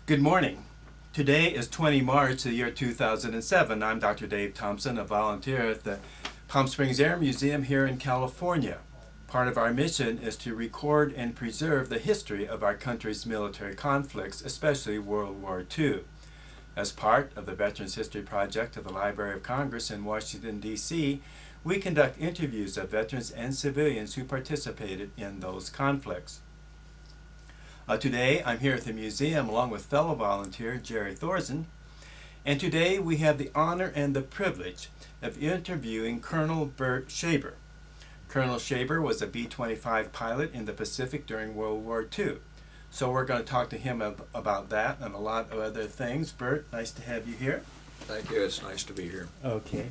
Good morning. Today is 20 March the year 2007. I'm Dr. Dave Thompson, a volunteer at the Palm Springs Air Museum here in California. Part of our mission is to record and preserve the history of our country's military conflicts, especially World War II. As part of the Veterans History Project of the Library of Congress in Washington, D.C., we conduct interviews of veterans and civilians who participated in those conflicts. Today, I'm here at the museum along with fellow volunteer Jerry Thorsen, and today we have the honor and the privilege of interviewing Colonel Bert Shaber. Colonel Shaber was a B-25 pilot in the Pacific during World War II. So we're going to talk to him about that and a lot of other things. Bert, nice to have you here. Thank you. It's nice to be here. Okay.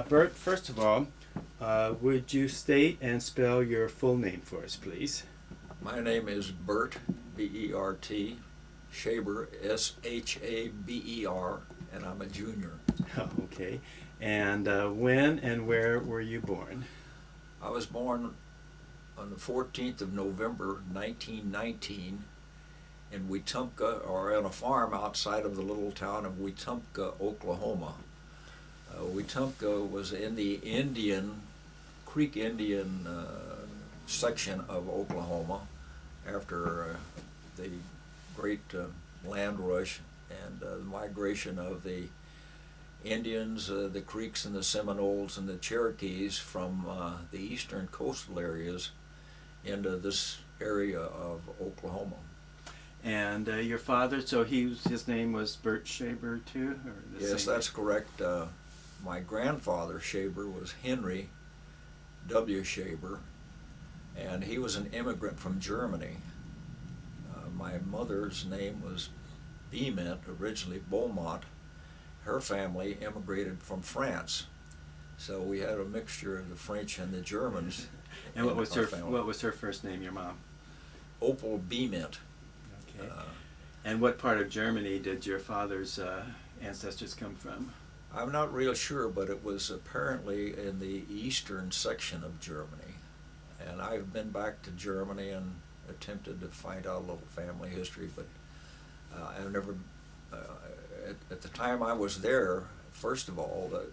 Bert, first of all, would you state and spell your full name for us, please? My name is Bert, B-E-R-T, Shaber, S-H-A-B-E-R, and I'm a junior. Oh, okay. And when and where were you born? I was born on the 14th of November, 1919, in Wetumpka, or on a farm outside of the little town of Wetumpka, Oklahoma. Wetumpka was in the Creek Indian section of Oklahoma after the great land rush and the migration of the Indians, the Creeks and the Seminoles and the Cherokees from the eastern coastal areas into this area of Oklahoma. And your father, so his name was Bert Shaber too? Or Yes, that's correct. My grandfather, Shaber, was Henry W. Shaber, and he was an immigrant from Germany. My mother's name was Beament, originally Beaumont. Her family immigrated from France, so we had a mixture of the French and the Germans. And what was her first name, your mom? Opal Beament. Okay. And what part of Germany did your father's ancestors come from? I'm not real sure, but it was apparently in the eastern section of Germany. And I've been back to Germany and attempted to find out a little family history, but I've never, at the time I was there, first of all, the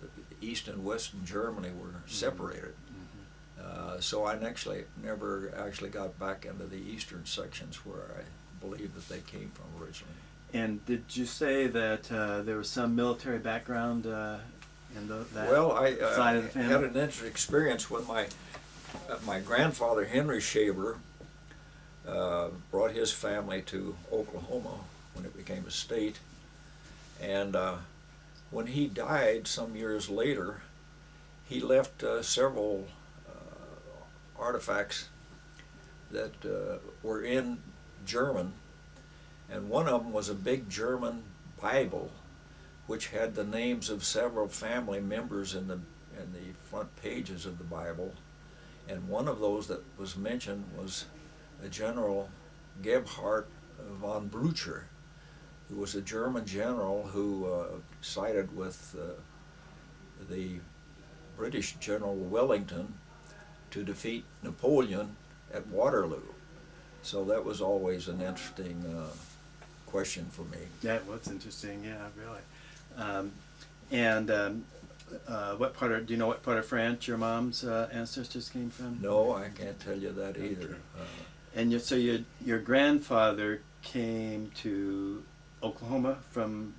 East and West in Germany were separated. Mm-hmm. So I never actually got back into the eastern sections where I believe that they came from originally. And did you say that there was some military background in that well, I side of the family? had an interesting experience when my grandfather, Henry Shaber, brought his family to Oklahoma when it became a state. And when he died some years later, he left several artifacts that were in German. And one of them was a big German Bible, which had the names of several family members in the front pages of the Bible. And one of those that was mentioned was a General Gebhard von Blücher, who was a German general who sided with the British General Wellington to defeat Napoleon at Waterloo. So that was always an interesting question for me. That was interesting, yeah, really. What part of, do you know what part of France your mom's ancestors came from? No, I can't tell you that either. And so your grandfather came to Oklahoma from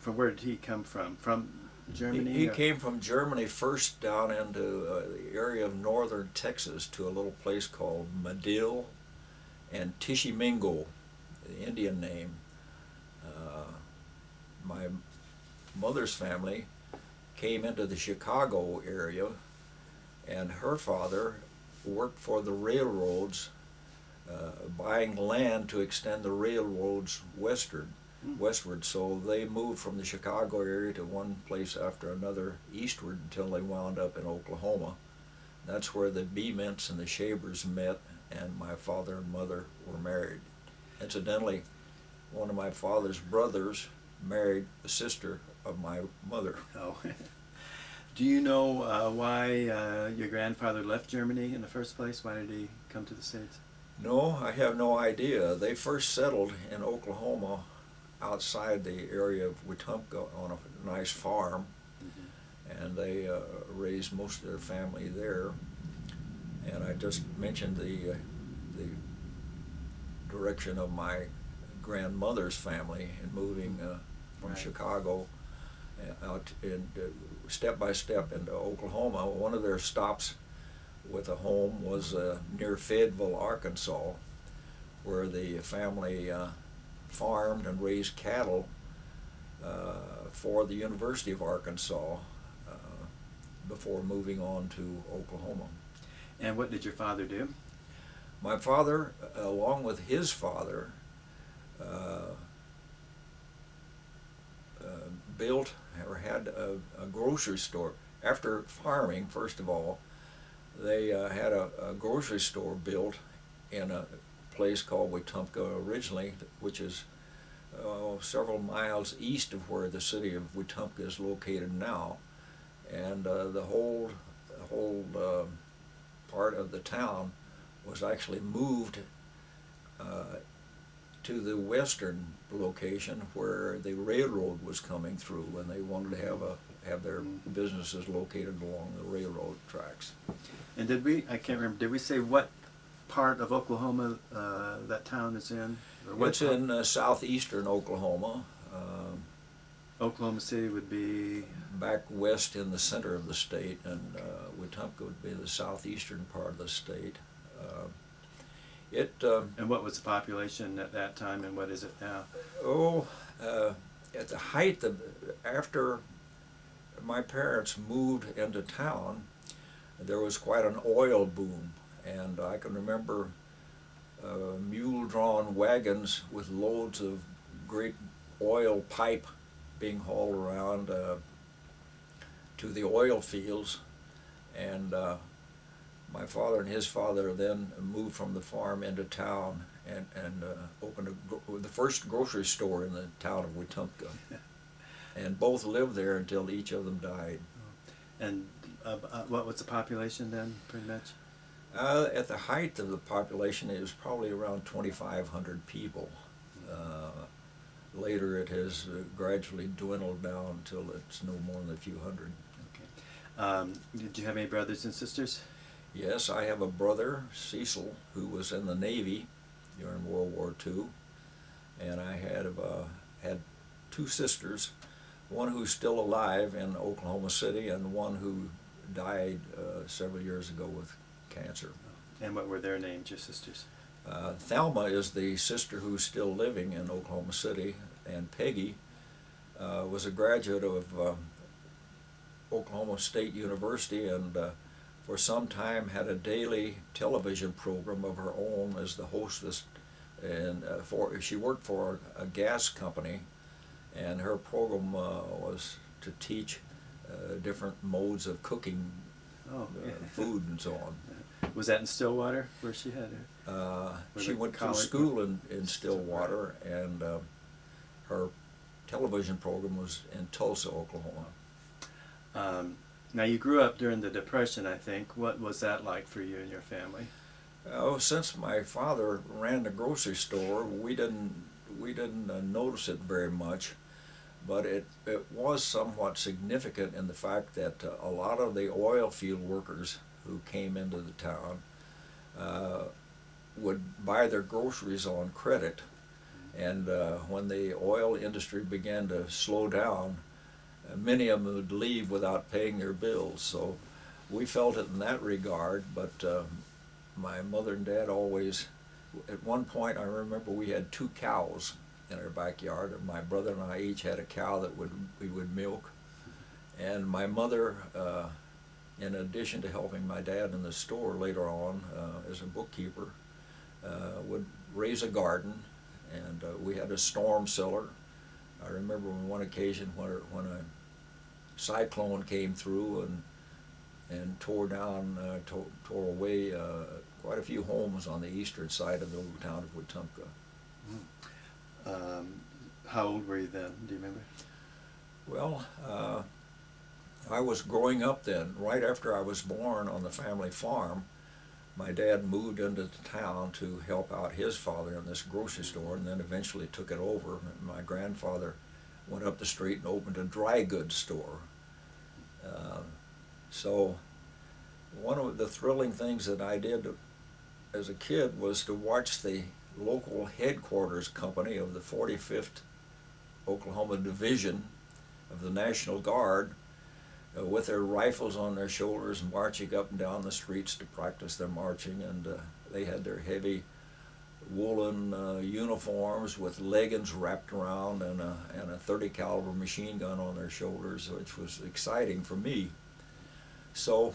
where did he come from? From Germany? He came from Germany first down into the area of northern Texas to a little place called Medill and Tishomingo, the Indian name. My mother's family came into the Chicago area, and her father worked for the railroads, buying land to extend the railroads westward. So they moved from the Chicago area to one place after another eastward until they wound up in Oklahoma. That's where the Beaments and the Shabers met, and my father and mother were married. Incidentally, one of my father's brothers married a sister of my mother. Oh. Do you know why your grandfather left Germany in the first place? Why did he come to the States? No, I have no idea. They first settled in Oklahoma outside the area of Wetumpka on a nice farm, and they raised most of their family there. And I just mentioned the direction of my grandmother's family in moving from Right. Chicago out step by step into Oklahoma. One of their stops with a home was near Fayetteville, Arkansas, where the family farmed and raised cattle for the University of Arkansas before moving on to Oklahoma. And what did your father do? My father, along with his father, built or had a grocery store. After farming, first of all, they had a grocery store built in a place called Wetumpka originally, which is several miles east of where the city of Wetumpka is located now. And the whole part of the town was actually moved to the western location where the railroad was coming through, and they wanted to have their businesses located along the railroad tracks. And I can't remember, did we say what part of Oklahoma that town is in? Or what It's in southeastern Oklahoma, Oklahoma City would be... back west in the center of the state, and Wetumpka would be the southeastern part of the state. And what was the population at that time, and what is it now? At the height of, after my parents moved into town, there was quite an oil boom, and I can remember mule-drawn wagons with loads of great oil pipe being hauled around to the oil fields, and my father and his father then moved from the farm into town and opened the first grocery store in the town of Wetumpka. And both lived there until each of them died. And what was the population then, pretty much? At the height of the population, it was probably around 2,500 people. Later, it has gradually dwindled down until it's no more than a few hundred. Okay. Did you have any brothers and sisters? Yes, I have a brother, Cecil, who was in the Navy during World War II, and I had two sisters, one who's still alive in Oklahoma City and one who died several years ago with cancer. And what were their names, your sisters? Thelma is the sister who's still living in Oklahoma City, and Peggy was a graduate of Oklahoma State University, and for some time had a daily television program of her own as the hostess, and she worked for a gas company, and her program was to teach different modes of cooking food and so on. Was that in Stillwater, where she had her? She went to school in Stillwater, and her television program was in Tulsa, Oklahoma. Now, you grew up during the Depression, I think. What was that like for you and your family? Since my father ran the grocery store, we didn't notice it very much, but it was somewhat significant in the fact that a lot of the oil field workers who came into the town would buy their groceries on credit, and when the oil industry began to slow down, many of them would leave without paying their bills. So we felt it in that regard, but my mother and dad always, at one point I remember we had 2 cows in our backyard, and my brother and I each had a cow that we would milk. And my mother, in addition to helping my dad in the store later on as a bookkeeper, would raise a garden, and we had a storm cellar. I remember on one occasion when a cyclone came through and tore away quite a few homes on the eastern side of the little town of Wetumpka. How old were you then? Do you remember? Well, I was growing up then. Right after I was born on the family farm, my dad moved into the town to help out his father in this grocery store, and then eventually took it over. And my grandfather went up the street and opened a dry goods store. So one of the thrilling things that I did as a kid was to watch the local headquarters company of the 45th Oklahoma Division of the National Guard with their rifles on their shoulders marching up and down the streets to practice their marching. And they had their heavy woolen uniforms with leggings wrapped around and a 30 caliber machine gun on their shoulders, which was exciting for me. So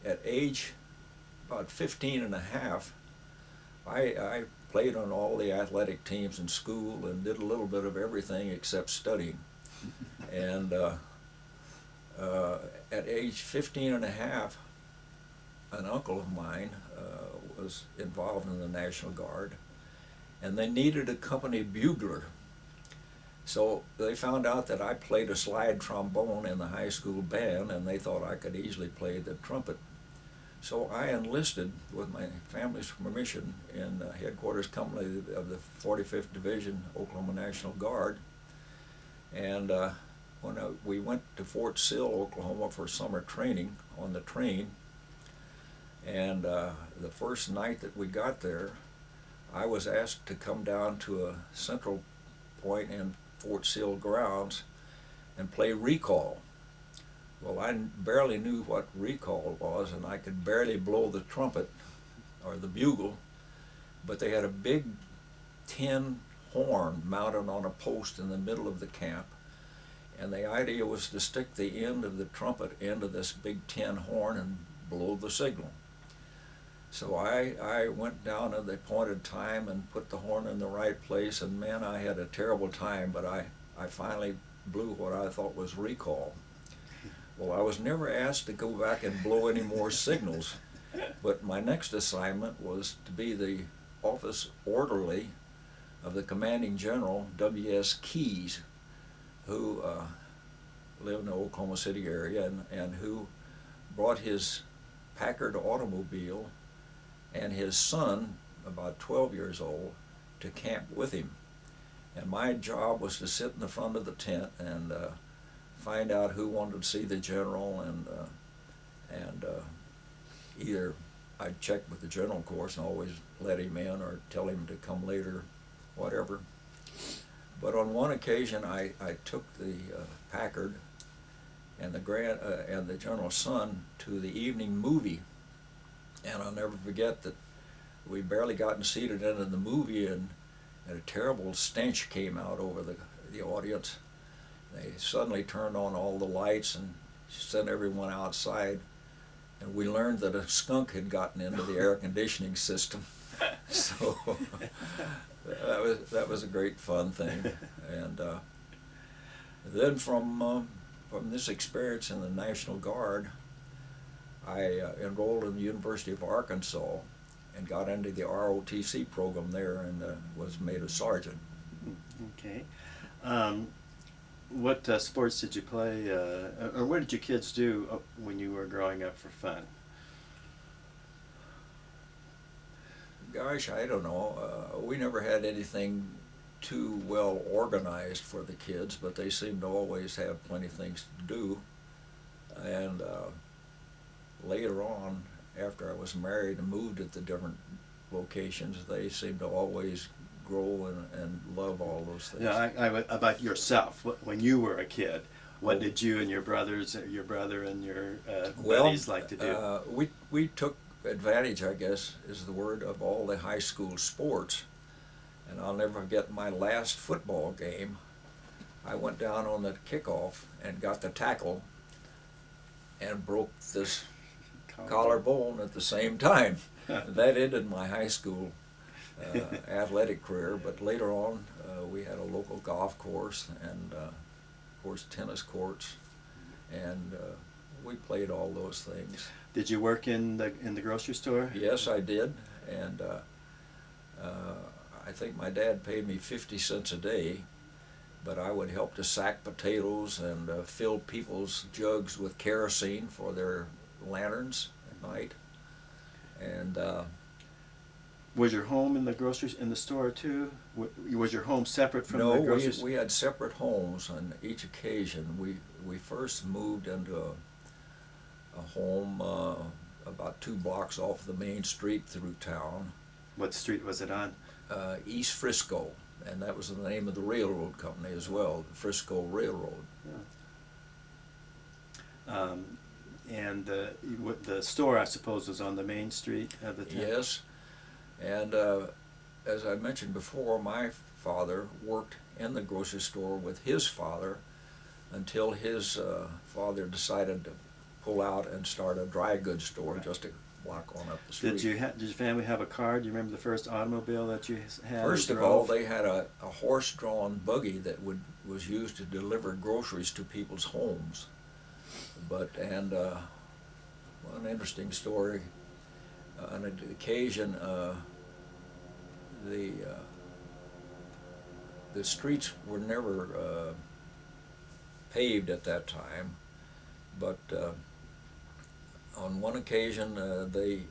at age about 15 and a half, I played on all the athletic teams in school and did a little bit of everything except studying. And at age 15 and a half, an uncle of mine was involved in the National Guard, and they needed a company bugler. So they found out that I played a slide trombone in the high school band, and they thought I could easily play the trumpet. So I enlisted with my family's permission in the headquarters company of the 45th Division Oklahoma National Guard. And when we went to Fort Sill, Oklahoma for summer training on the train, and the first night that we got there, I was asked to come down to a central point in Fort Sill grounds and play recall. Well, I barely knew what recall was, and I could barely blow the trumpet or the bugle, but they had a big tin horn mounted on a post in the middle of the camp, and the idea was to stick the end of the trumpet into this big tin horn and blow the signal. So I went down at the appointed time and put the horn in the right place, and man, I had a terrible time, but I finally blew what I thought was recall. Well, I was never asked to go back and blow any more signals, but my next assignment was to be the office orderly of the commanding general, W.S. Keyes, who lived in the Oklahoma City area and who brought his Packard automobile and his son, about 12 years old, to camp with him. And my job was to sit in the front of the tent and find out who wanted to see the general, and either I'd check with the general, of course, and always let him in or tell him to come later, whatever. But on one occasion, I took the Packard and the general's son to the evening movie, and I'll never forget that we barely gotten seated into the movie, and a terrible stench came out over the audience. They suddenly turned on all the lights and sent everyone outside, and we learned that a skunk had gotten into the air conditioning system. So that was a great fun thing. And then from this experience in the National Guard, I enrolled in the University of Arkansas and got into the ROTC program there, and was made a sergeant. Okay. What sports did you play, or what did your kids do when you were growing up for fun? Gosh, I don't know. We never had anything too well organized for the kids, but they seemed to always have plenty of things to do. And later on, after I was married and moved at the different locations, they seemed to always grow and love all those things. Yeah, about yourself, when you were a kid, what did you and your brothers, your brother and your buddies like to do? We took advantage, I guess is the word, of all the high school sports. And I'll never forget my last football game. I went down on the kickoff and got the tackle and broke this collarbone at the same time. That ended my high school athletic career, but later on we had a local golf course and of course tennis courts, and we played all those things. Did you work in the grocery store? Yes, I did, and I think my dad paid me 50 cents a day, but I would help to sack potatoes and fill people's jugs with kerosene for their lanterns at night. And Was your home in the store too? Was your home separate from no, the grocery store? we had separate homes on each occasion. We first moved into a home about 2 blocks off the main street through town, What street was it on? East Frisco, and that was the name of the railroad company as well, the Frisco Railroad. And the store, I suppose, was on the main street of the town? Yes, and as I mentioned before, my father worked in the grocery store with his father until his father decided to pull out and start a dry goods store just a block on up the street. Did your family have a car? Do you remember the first automobile that you had? First of all, they had a horse-drawn buggy that was used to deliver groceries to people's homes. But one interesting story. On an occasion, the streets were never paved at that time, but on one occasion they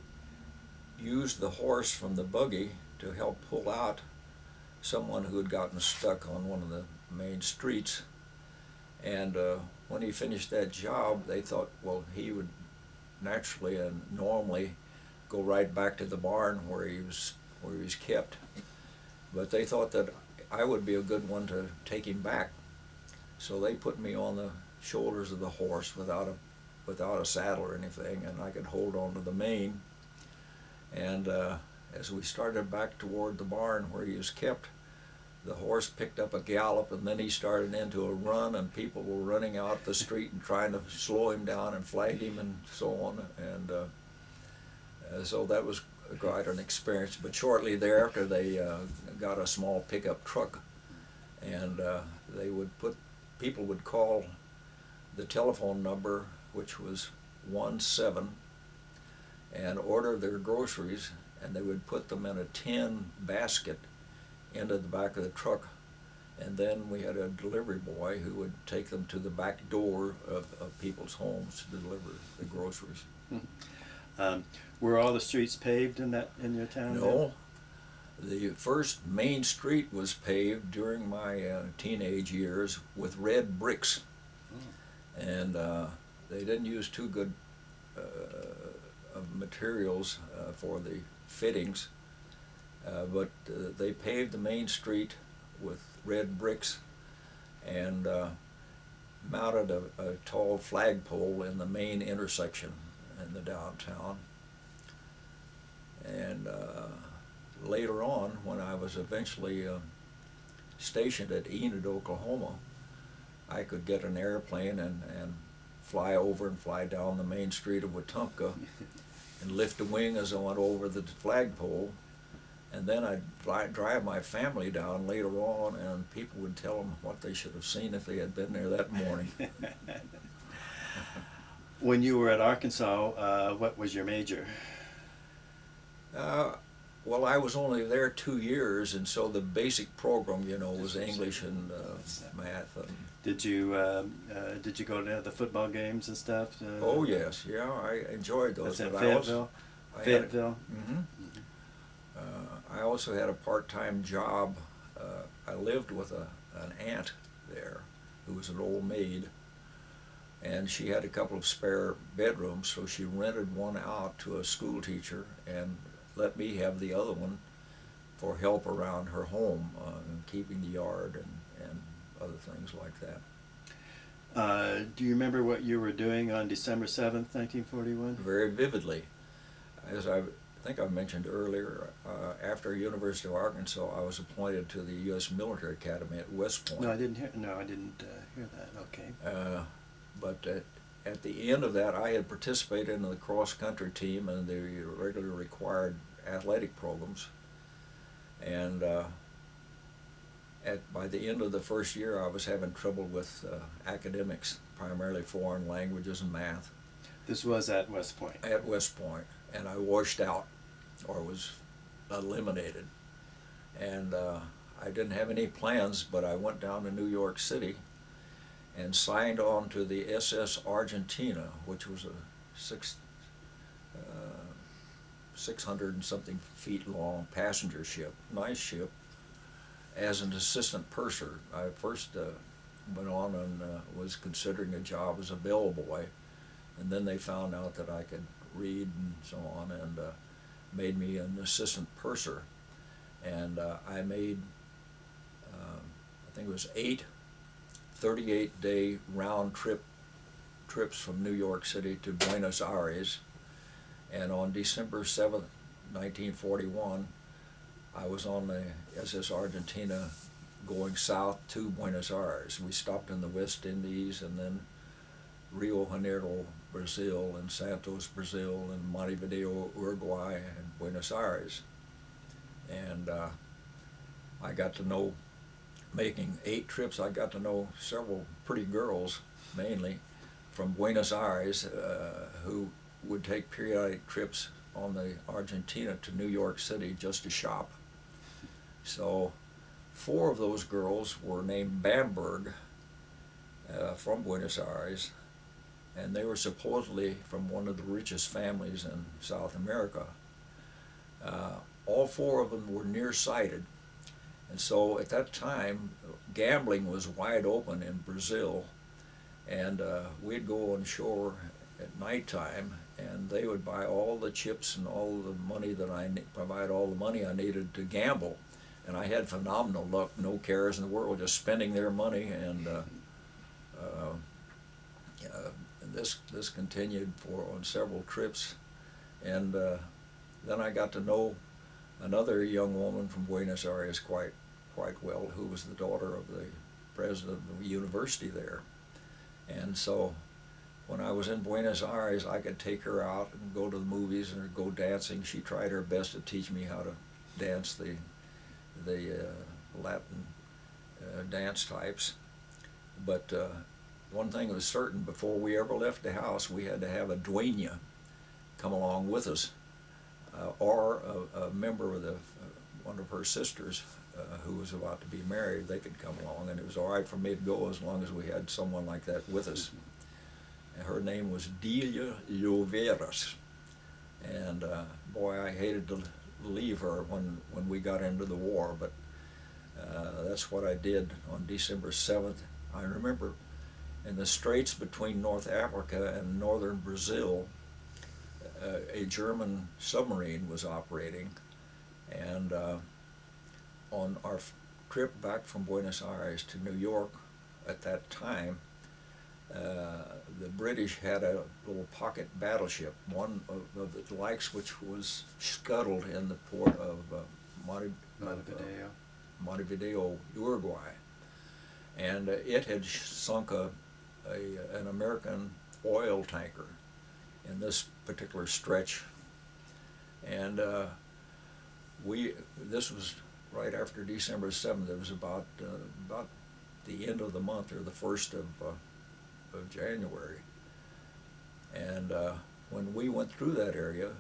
used the horse from the buggy to help pull out someone who had gotten stuck on one of the main streets. And when he finished that job, they thought, well, he would naturally and normally go right back to the barn where he was kept. But they thought that I would be a good one to take him back. So they put me on the shoulders of the horse without a saddle or anything, and I could hold on to the mane. And as we started back toward the barn where he was kept, the horse picked up a gallop, and then he started into a run, and people were running out the street and trying to slow him down and flag him and so on. And so that was quite an experience. But shortly thereafter, they got a small pickup truck, and people would call the telephone number, which was 17, and order their groceries, and they would put them in a tin basket into the back of the truck, and then we had a delivery boy who would take them to the back door of people's homes to deliver the groceries. Were all the streets paved in your town? No, the first main street was paved during my teenage years with red bricks, and they didn't use too good of materials for the fittings. But they paved the main street with red bricks and mounted a tall flagpole in the main intersection in the downtown. And later on, when I was eventually stationed at Enid, Oklahoma, I could get an airplane and fly over and fly down the main street of Wetumpka and lift a wing as I went over the flagpole. And then I'd drive my family down later on, and people would tell them what they should have seen if they had been there that morning. When you were at Arkansas, what was your major? Well, I was only there 2 years, and so the basic program, was English and math. And Did you go to the football games and stuff? oh yes, yeah, I enjoyed those. That's in but Fayetteville. Fayetteville. I also had a part-time job. I lived with an aunt there who was an old maid, and she had a couple of spare bedrooms, so she rented one out to a school teacher and let me have the other one for help around her home, keeping the yard and other things like that. Do you remember what you were doing on December 7th, 1941? Very vividly. As I think I mentioned earlier, after University of Arkansas, I was appointed to the U.S. Military Academy at West Point. No, I didn't hear that. Okay. But at the end of that, I had participated in the cross-country team and the regular required athletic programs. And by the end of the first year, I was having trouble with academics, primarily foreign languages and math. This was at West Point? At West Point, and I washed out, or was eliminated. And I didn't have any plans, but I went down to New York City and signed on to the SS Argentina, which was a 600 and something feet long passenger ship, nice ship, as an assistant purser. I first went on and was considering a job as a bellboy, and then they found out that I could read and so on, and made me an assistant purser. And I made, I think it was 8 38-day round trips from New York City to Buenos Aires. And on December 7th, 1941, I was on the SS Argentina going south to Buenos Aires. We stopped in the West Indies and then Rio Janeiro, Brazil, and Santos, Brazil, and Montevideo, Uruguay, and Buenos Aires. And I got to know, making 8 trips, I got to know several pretty girls, mainly, from Buenos Aires, who would take periodic trips on the Argentina to New York City just to shop. So 4 of those girls were named Bamberg, from Buenos Aires, and they were supposedly from one of the richest families in South America. All 4 of them were nearsighted, and so at that time gambling was wide open in Brazil, and we'd go on shore at nighttime, and they would buy all the chips and all the money that provide all the money I needed to gamble. And I had phenomenal luck, no cares in the world, just spending their money, and this continued on several trips. And then I got to know another young woman from Buenos Aires quite well, who was the daughter of the president of the university there. And so when I was in Buenos Aires, I could take her out and go to the movies and go dancing. She tried her best to teach me how to dance the Latin dance types. But one thing was certain: before we ever left the house, we had to have a dueña come along with us, or a member of one of her sisters who was about to be married. They could come along, and it was all right for me to go as long as we had someone like that with us. And her name was Delia Lloveras, and boy, I hated to leave her when we got into the war, but that's what I did on December 7th. I remember in the straits between North Africa and northern Brazil, a German submarine was operating, and on our trip back from Buenos Aires to New York at that time, the British had a little pocket battleship, one of the likes which was scuttled in the port of Montevideo, Uruguay. And it had sunk an American oil tanker in this particular stretch. And this was right after December 7th. It was about the end of the month, or the 1st of January. And when we went through that area,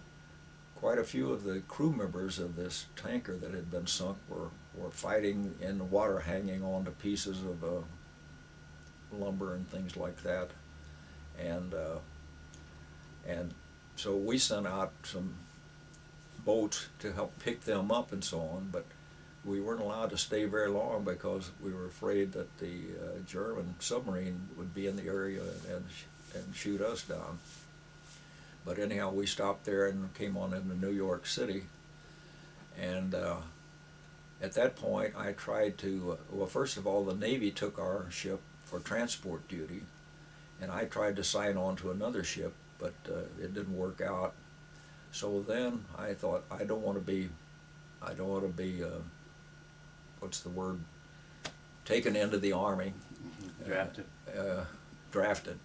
quite a few of the crew members of this tanker that had been sunk were fighting in the water, hanging on to pieces of lumber and things like that. And so we sent out some boats to help pick them up and so on, but we weren't allowed to stay very long because we were afraid that the German submarine would be in the area and shoot us down. But anyhow, we stopped there and came on into New York City. And at that point, I tried to, well, first of all, the Navy took our ship for transport duty, and I tried to sign on to another ship, but it didn't work out. So then I thought, I don't want to be what's the word, taken into the Army. Drafted.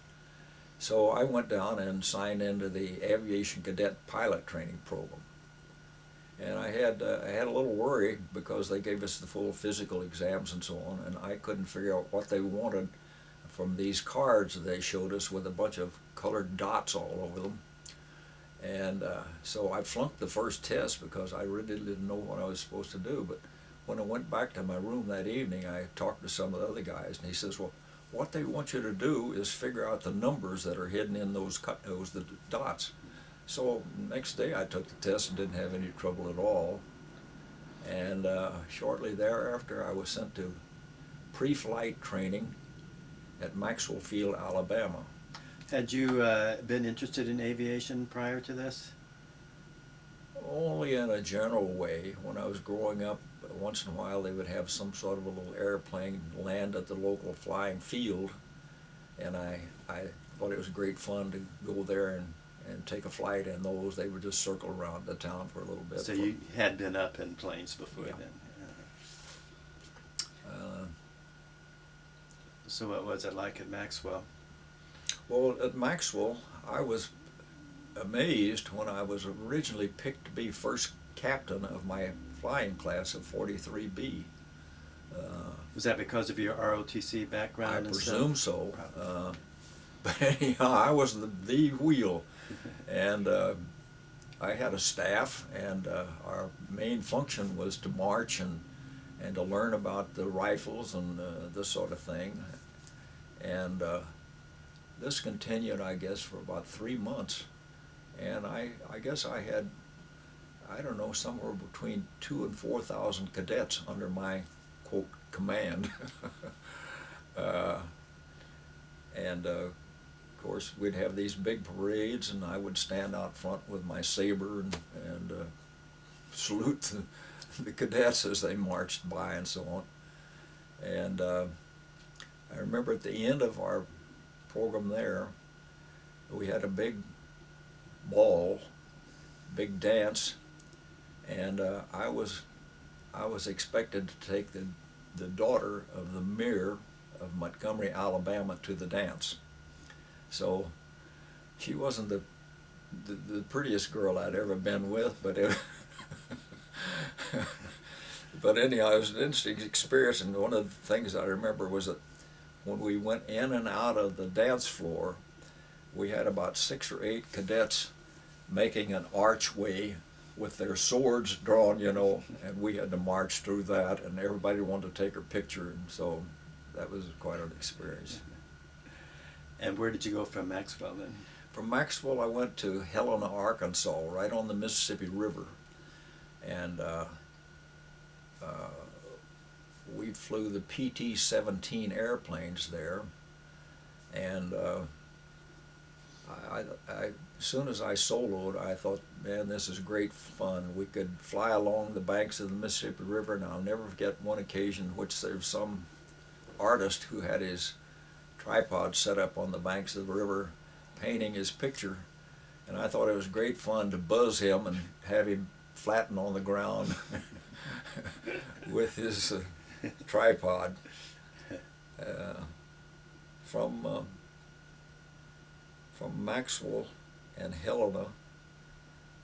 So I went down and signed into the Aviation Cadet Pilot Training Program. And I had a little worry because they gave us the full physical exams and so on, and I couldn't figure out what they wanted from these cards that they showed us with a bunch of colored dots all over them. And so I flunked the first test because I really didn't know what I was supposed to do. But when I went back to my room that evening, I talked to some of the other guys, and he says, well, what they want you to do is figure out the numbers that are hidden in those the dots. So next day I took the test and didn't have any trouble at all. And shortly thereafter I was sent to pre-flight training at Maxwell Field, Alabama. Had you been interested in aviation prior to this? Only in a general way. When I was growing up, once in a while they would have some sort of a little airplane land at the local flying field, and I thought it was great fun to go there and take a flight in those. They would just circle around the town for a little bit. So you had been up in planes before Yeah. then? Uh, So what was it like at Maxwell? well, at Maxwell, I was amazed when I was originally picked to be first captain of my flying class of 43B. Was that because of your ROTC background I and presume stuff? so. But anyhow, I was the wheel. And I had a staff, and our main function was to march and to learn about the rifles and this sort of thing. And this continued, I guess, for about 3 months. And I guess I had, I don't know, somewhere between 2,000 and 4,000 cadets under my, quote, command. And of course, we'd have these big parades, and I would stand out front with my saber and salute the cadets as they marched by and so on. And I remember at the end of our program there, we had a big ball, big dance, and I was expected to take the daughter of the mayor of Montgomery, Alabama, to the dance. So she wasn't the prettiest girl I'd ever been with, but but anyhow, it was an interesting experience. And one of the things I remember was that when we went in and out of the dance floor, we had about 6 or 8 cadets making an archway with their swords drawn, you know, and we had to march through that, and everybody wanted to take her picture, and so that was quite an experience. And where did you go from Maxwell then? From Maxwell, I went to Helena, Arkansas, right on the Mississippi River, and we flew the PT-17 airplanes there, and as soon as I soloed, I thought, man, this is great fun. We could fly along the banks of the Mississippi River, and I'll never forget one occasion in which there was some artist who had his tripod set up on the banks of the river painting his picture, and I thought it was great fun to buzz him and have him flatten on the ground with his tripod. From Maxwell and Helena,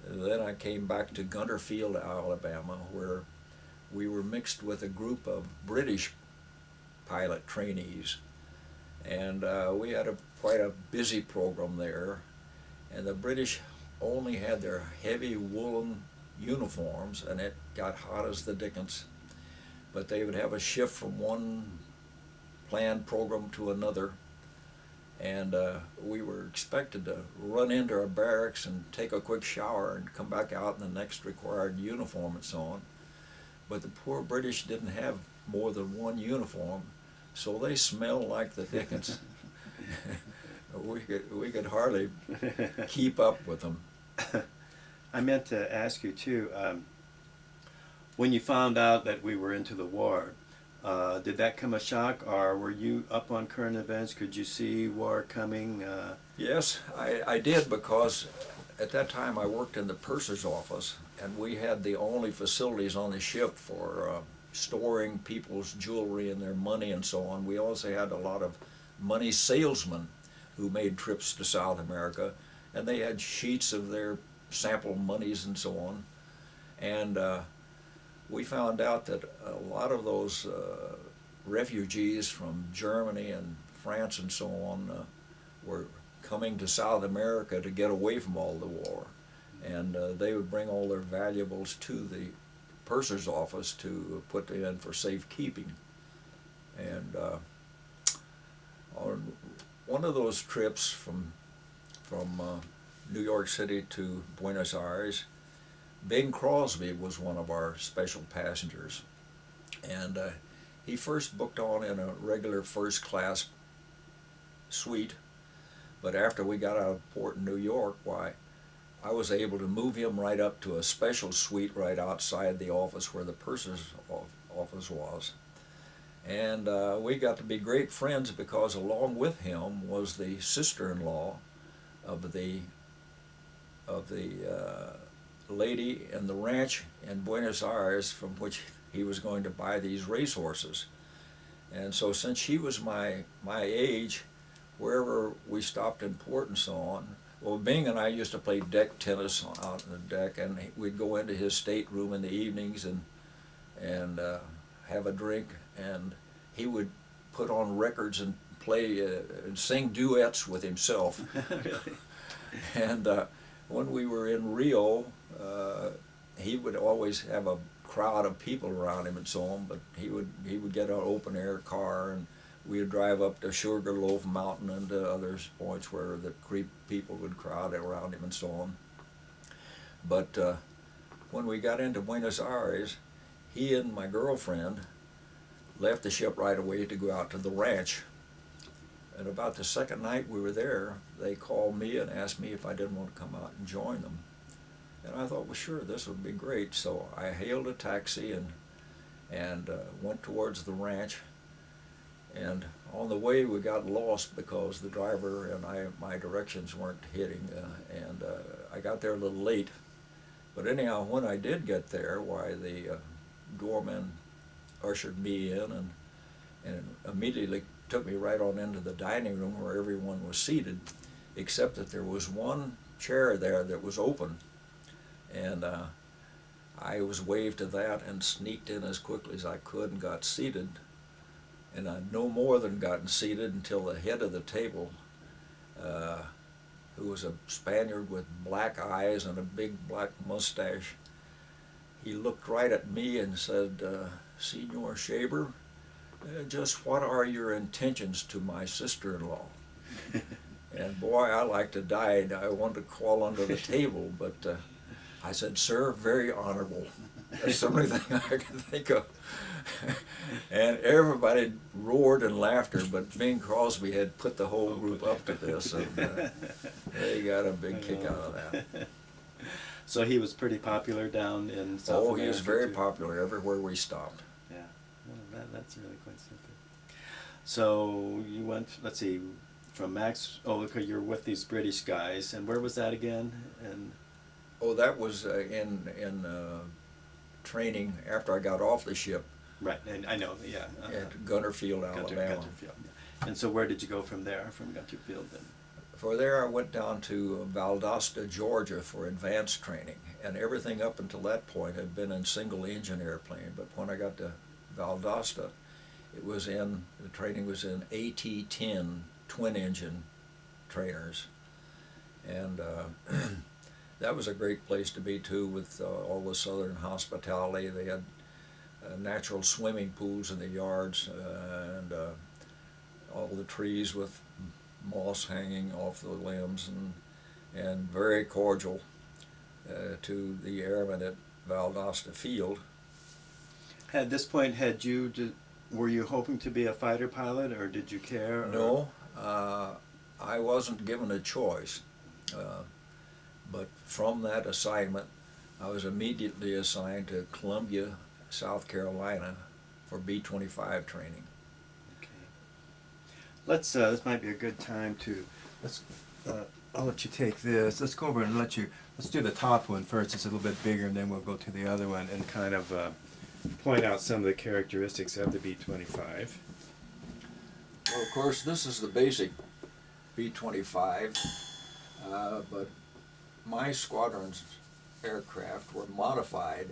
then I came back to Gunter Field, Alabama, where we were mixed with a group of British pilot trainees, and we had quite a busy program there, and the British only had their heavy woolen uniforms, and it got hot as the dickens, but they would have a shift from one planned program to another, and we were expected to run into our barracks and take a quick shower and come back out in the next required uniform and so on. But the poor British didn't have more than one uniform, so they smelled like the dickens. we could hardly keep up with them. I meant to ask you too, when you found out that we were into the war, did that come a shock, or were you up on current events? Could you see war coming? Yes, I did, because at that time I worked in the purser's office, and we had the only facilities on the ship for storing people's jewelry and their money and so on. We also had a lot of money salesmen who made trips to South America, and they had sheets of their sample monies and so on. And we found out that a lot of those refugees from Germany and France and so on were coming to South America to get away from all the war. And they would bring all their valuables to the purser's office to put in for safekeeping. And on one of those trips from New York City to Buenos Aires. Bing Crosby was one of our special passengers, and he first booked on in a regular first class suite, but after we got out of port in New York, why, I was able to move him right up to a special suite right outside the office where the purser's office was. And we got to be great friends because along with him was the sister-in-law of the lady in the ranch in Buenos Aires from which he was going to buy these racehorses. And so since she was my age, wherever we stopped in port and so on, well, Bing and I used to play deck tennis out on the deck, and we'd go into his stateroom in the evenings and have a drink, and he would put on records and play and sing duets with himself. Really? And when we were in Rio, he would always have a crowd of people around him and so on, but he would get an open air car, and we would drive up to Sugarloaf Mountain and to other points where the people would crowd around him and so on. But when we got into Buenos Aires, he and my girlfriend left the ship right away to go out to the ranch. And about the second night we were there, they called me and asked me if I didn't want to come out and join them. And I thought, well, sure, this would be great. So I hailed a taxi and went towards the ranch. And on the way, we got lost because the driver and my directions weren't hitting, and I got there a little late. But anyhow, when I did get there, why, the doorman ushered me in and immediately took me right on into the dining room where everyone was seated, except that there was one chair there that was open. And I was waved to that and sneaked in as quickly as I could and got seated. And I'd no more than gotten seated until the head of the table, who was a Spaniard with black eyes and a big black mustache, he looked right at me and said, "Senor Shaber, just what are your intentions to my sister-in-law?" And boy, I like to die. I wanted to crawl under the table, but I said, "Sir, very honorable." That's the only thing I can think of. And everybody roared in laughter, but Bing Crosby had put the whole group up to this, and they got a big kick out of that. So he was pretty popular down in South America? Oh, he was very too? popular everywhere we stopped. Yeah, well, that's really quite something. So you went, let's see, from Max, okay, you're with these British guys, and where was that again? And Oh, that was in training after I got off the ship. right, and I know, yeah. At Gunterfield, Alabama. Gunterfield, yeah. And so where did you go from there, from Gunterfield then? For there I went down to Valdosta, Georgia for advanced training, and everything up until that point had been in single engine airplane, but when I got to Valdosta, the training was in AT-10 twin engine trainers, and that was a great place to be too, with all the southern hospitality. They had natural swimming pools in the yards, and all the trees with moss hanging off the limbs, and very cordial to the airmen at Valdosta Field. At this point, were you hoping to be a fighter pilot, or did you care? Or? No, I wasn't given a choice. But from that assignment, I was immediately assigned to Columbia, South Carolina for B-25 training. Let's, this might be a good time to, I'll let you take this. Let's go over and let's do the top one first. It's a little bit bigger, and then we'll go to the other one and kind of point out some of the characteristics of the B-25. Well, of course, this is the basic B-25, but my squadron's aircraft were modified,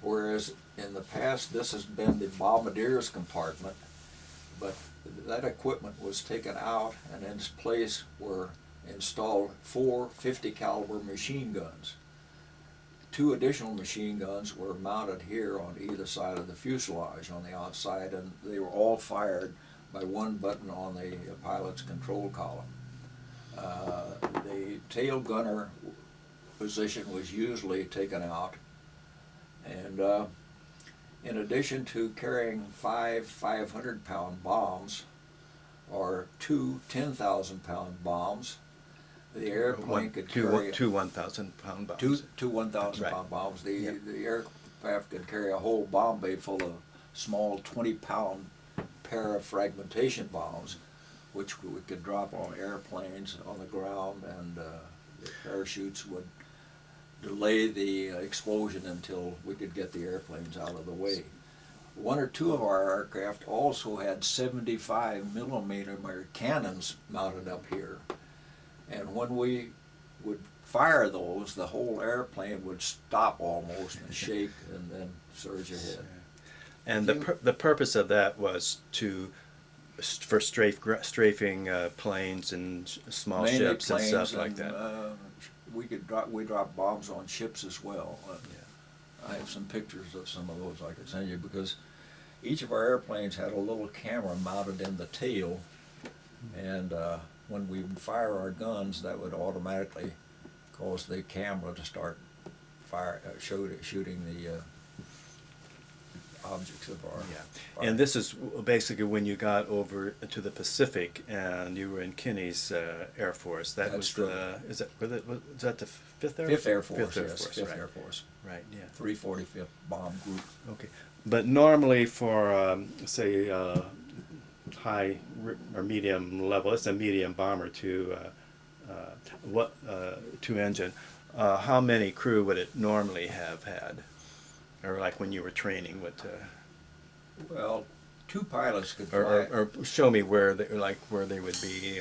whereas in the past this has been the bombardier's compartment, but that equipment was taken out, and in its place were installed 4 50 caliber machine guns. 2 additional machine guns were mounted here on either side of the fuselage on the outside, and they were all fired by one button on the pilot's control column. The tail gunner position was usually taken out, and in addition to carrying 500-pound bombs or two 10,000-pound bombs, the airplane could carry two 1,000-pound bombs. two 1,000-pound Right. bombs. The Yep. the aircraft could carry a whole bomb bay full of small 20-pound para-fragmentation bombs, which we could drop on airplanes on the ground, and the parachutes would delay the explosion until we could get the airplanes out of the way. One or two of our aircraft also had 75 millimeter cannons mounted up here, and when we would fire those, the whole airplane would stop almost and shake and then surge ahead. And the purpose of that was for strafing planes and small Mainly ships and planes, stuff like that. We dropped bombs on ships as well. Yeah. I have some pictures of some of those I could send you, because each of our airplanes had a little camera mounted in the tail, and when we would fire our guns, that would automatically cause the camera to start shooting the objects of our fire. And this is basically when you got over to the Pacific and you were in Kinney's Air Force. That That's was true. is that the Fifth Air Fifth Air Force, Fifth Air yes, Force, Fifth right. Air Force, Right, yeah. 345th Bomb Group. Okay. But normally for, say, high or medium level, it's a medium bomber two engine, how many crew would it normally have had? Or like when you were training, what? Well, two pilots could fly. Or show me where they would be.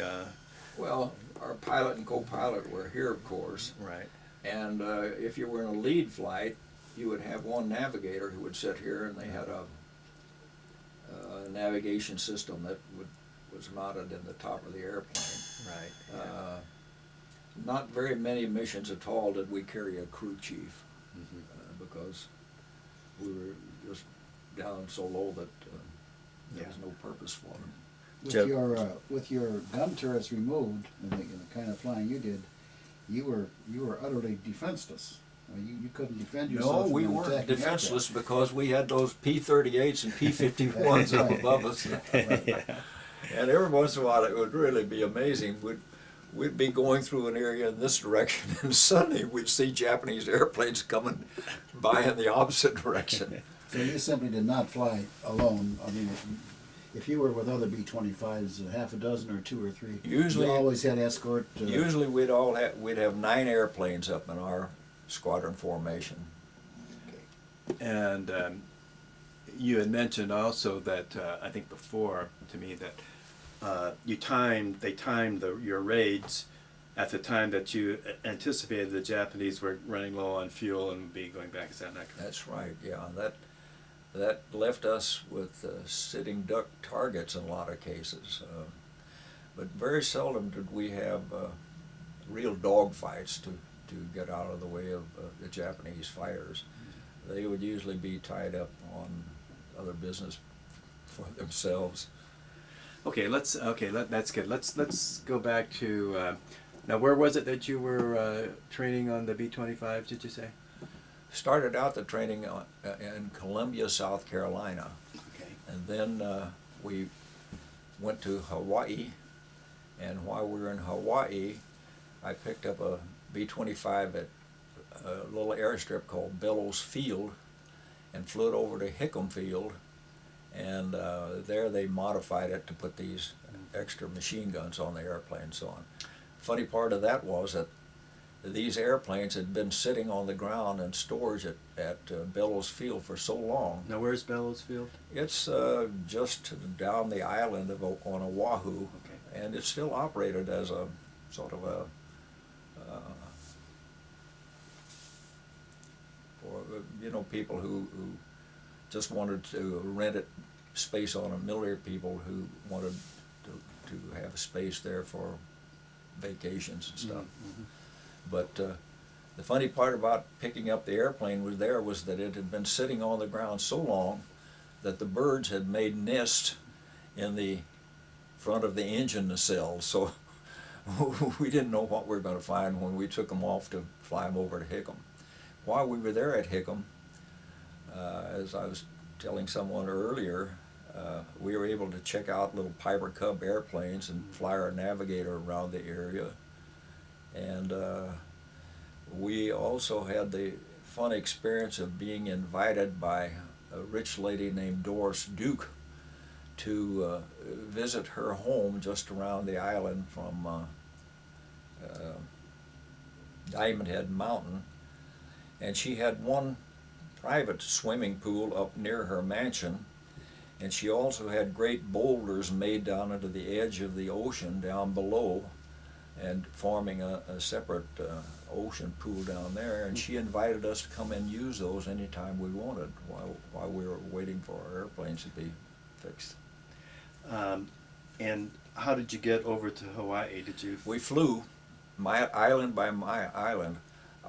Well, our pilot and co-pilot were here, of course, Right. and if you were in a lead flight, you would have one navigator who would sit here, and they had a navigation system that was mounted in the top of the airplane. Right. Yeah. Not very many missions at all did we carry a crew chief, because we were just down so low that there was no purpose for them. With your gun turrets removed and the kind of flying you did, you were utterly defenseless. I mean, you couldn't defend yourself. No, we from an weren't attacking defenseless aircraft. because we had those P-38s and P-51s up above us. Yeah. And every once in a while, it would really be amazing. We'd be going through an area in this direction, and suddenly we'd see Japanese airplanes coming by in the opposite direction. So you simply did not fly alone. I mean, if you were with other B-25s, half a dozen or two or three, Usually- you always had escort. Usually we'd have 9 airplanes up in our squadron formation. And you had mentioned also that I think before to me that they timed your raids at the time that you anticipated the Japanese were running low on fuel and would be going back. Is that not correct? That's right, yeah. That left us with sitting duck targets in a lot of cases. But very seldom did we have real dogfights to get out of the way of the Japanese fighters. They would usually be tied up on other business for themselves. Okay, that's good. Let's go back to now. Where was it that you were training on the B-25? Did you say? Started out the training in Columbia, South Carolina, Okay. and then we went to Hawaii. And while we were in Hawaii, I picked up a B-25 at a little airstrip called Bellows Field, and flew it over to Hickam Field, and there they modified it to put these extra machine guns on the airplane and so on. Funny part of that was that these airplanes had been sitting on the ground in storage at Bellows Field for so long. Now, where's Bellows Field? It's just down the island on Oahu, Okay. and it's still operated as a sort of a for people who just wanted to rent it space on a military people who wanted to have space there for vacations and stuff. Mm-hmm. But the funny part about picking up the airplane was that it had been sitting on the ground so long that the birds had made nests in the front of the engine nacelles. So we didn't know what we were going to find when we took them off to fly them over to Hickam. While we were there at Hickam, as I was telling someone earlier, we were able to check out little Piper Cub airplanes and fly our navigator around the area. And we also had the fun experience of being invited by a rich lady named Doris Duke to visit her home just around the island from Diamond Head Mountain. And she had one private swimming pool up near her mansion, and she also had great boulders made down into the edge of the ocean down below and forming a separate ocean pool down there, and she invited us to come and use those anytime we wanted while we were waiting for our airplanes to be fixed. And how did you get over to Hawaii? We flew my island by my island.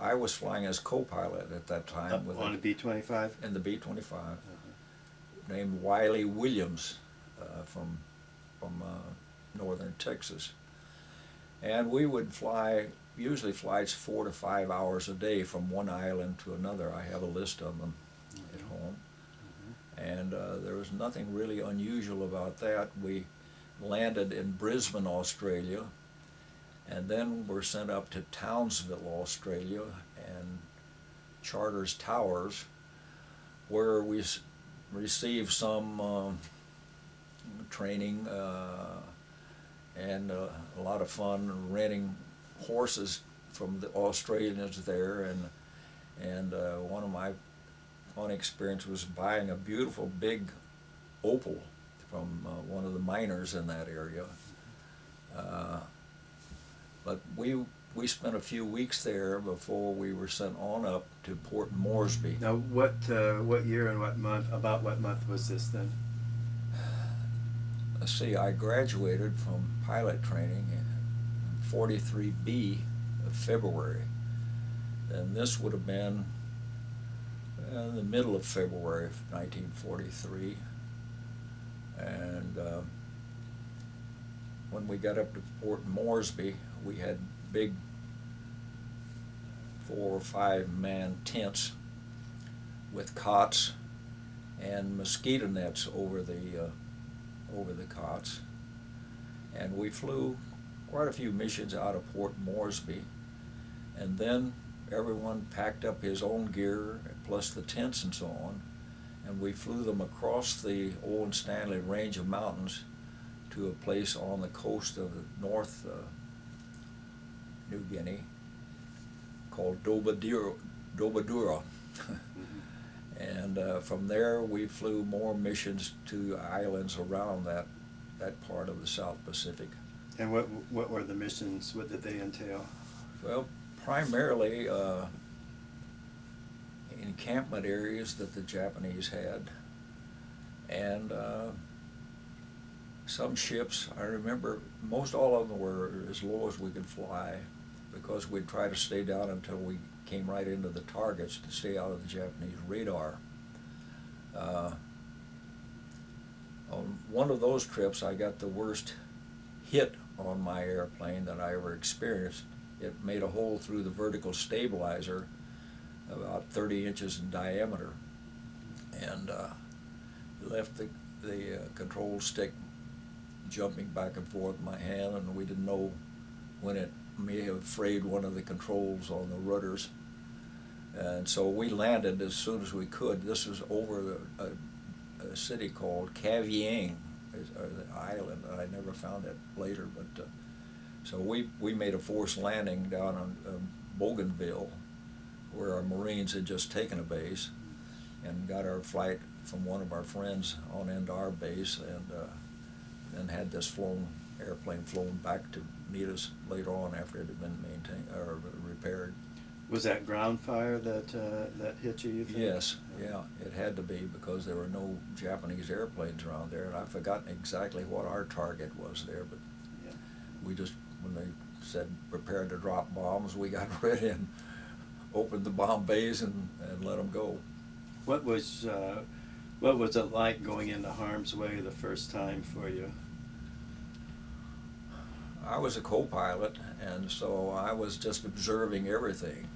I was flying as co-pilot at that time on a B-25? In the B-25, named Wiley Williams from northern Texas. And we would fly, usually flights 4 to 5 hours a day from one island to another. I have a list of them at home. And there was nothing really unusual about that. We landed in Brisbane, Australia, and then were sent up to Townsville, Australia, and Charters Towers, where we received some training and a lot of fun renting horses from the Australians there, and one of my fun experience was buying a beautiful big opal from one of the miners in that area. But we spent a few weeks there before we were sent on up to Port Moresby. Now, what year and what month? About what month was this then? Let's see. I graduated from pilot training in 43B of February, and this would have been in the middle of February of 1943. And when we got up to Port Moresby, we had big 4 or 5 man tents with cots and mosquito nets over the cots, and we flew quite a few missions out of Port Moresby, and then everyone packed up his own gear plus the tents and so on, and we flew them across the Owen Stanley range of mountains to a place on the coast of the North New Guinea called Dobadura. And from there we flew more missions to islands around that part of the South Pacific. And what were the missions? What did they entail? Well, primarily encampment areas that the Japanese had, and some ships. I remember most all of them were as low as we could fly, because we'd try to stay down until we came right into the targets to stay out of the Japanese radar. On one of those trips, I got the worst hit on my airplane that I ever experienced. It made a hole through the vertical stabilizer about 30 inches in diameter, and left the control stick jumping back and forth in my hand, and we didn't know when it may have frayed one of the controls on the rudders. And so we landed as soon as we could. This was over a city called Kavieng, the island. I never found it later, but so we made a forced landing down on Bougainville, where our Marines had just taken a base, and got our flight from one of our friends on into our base, and then had this airplane flown back to meet us later on after it had been maintained or repaired. Was that ground fire that hit you think? Yes, yeah, it had to be, because there were no Japanese airplanes around there, and I've forgotten exactly what our target was there, but yeah. We just, when they said prepare to drop bombs, we got ready and opened the bomb bays and let them go. What was it like going into harm's way the first time for you? I was a co-pilot, and so I was just observing everything.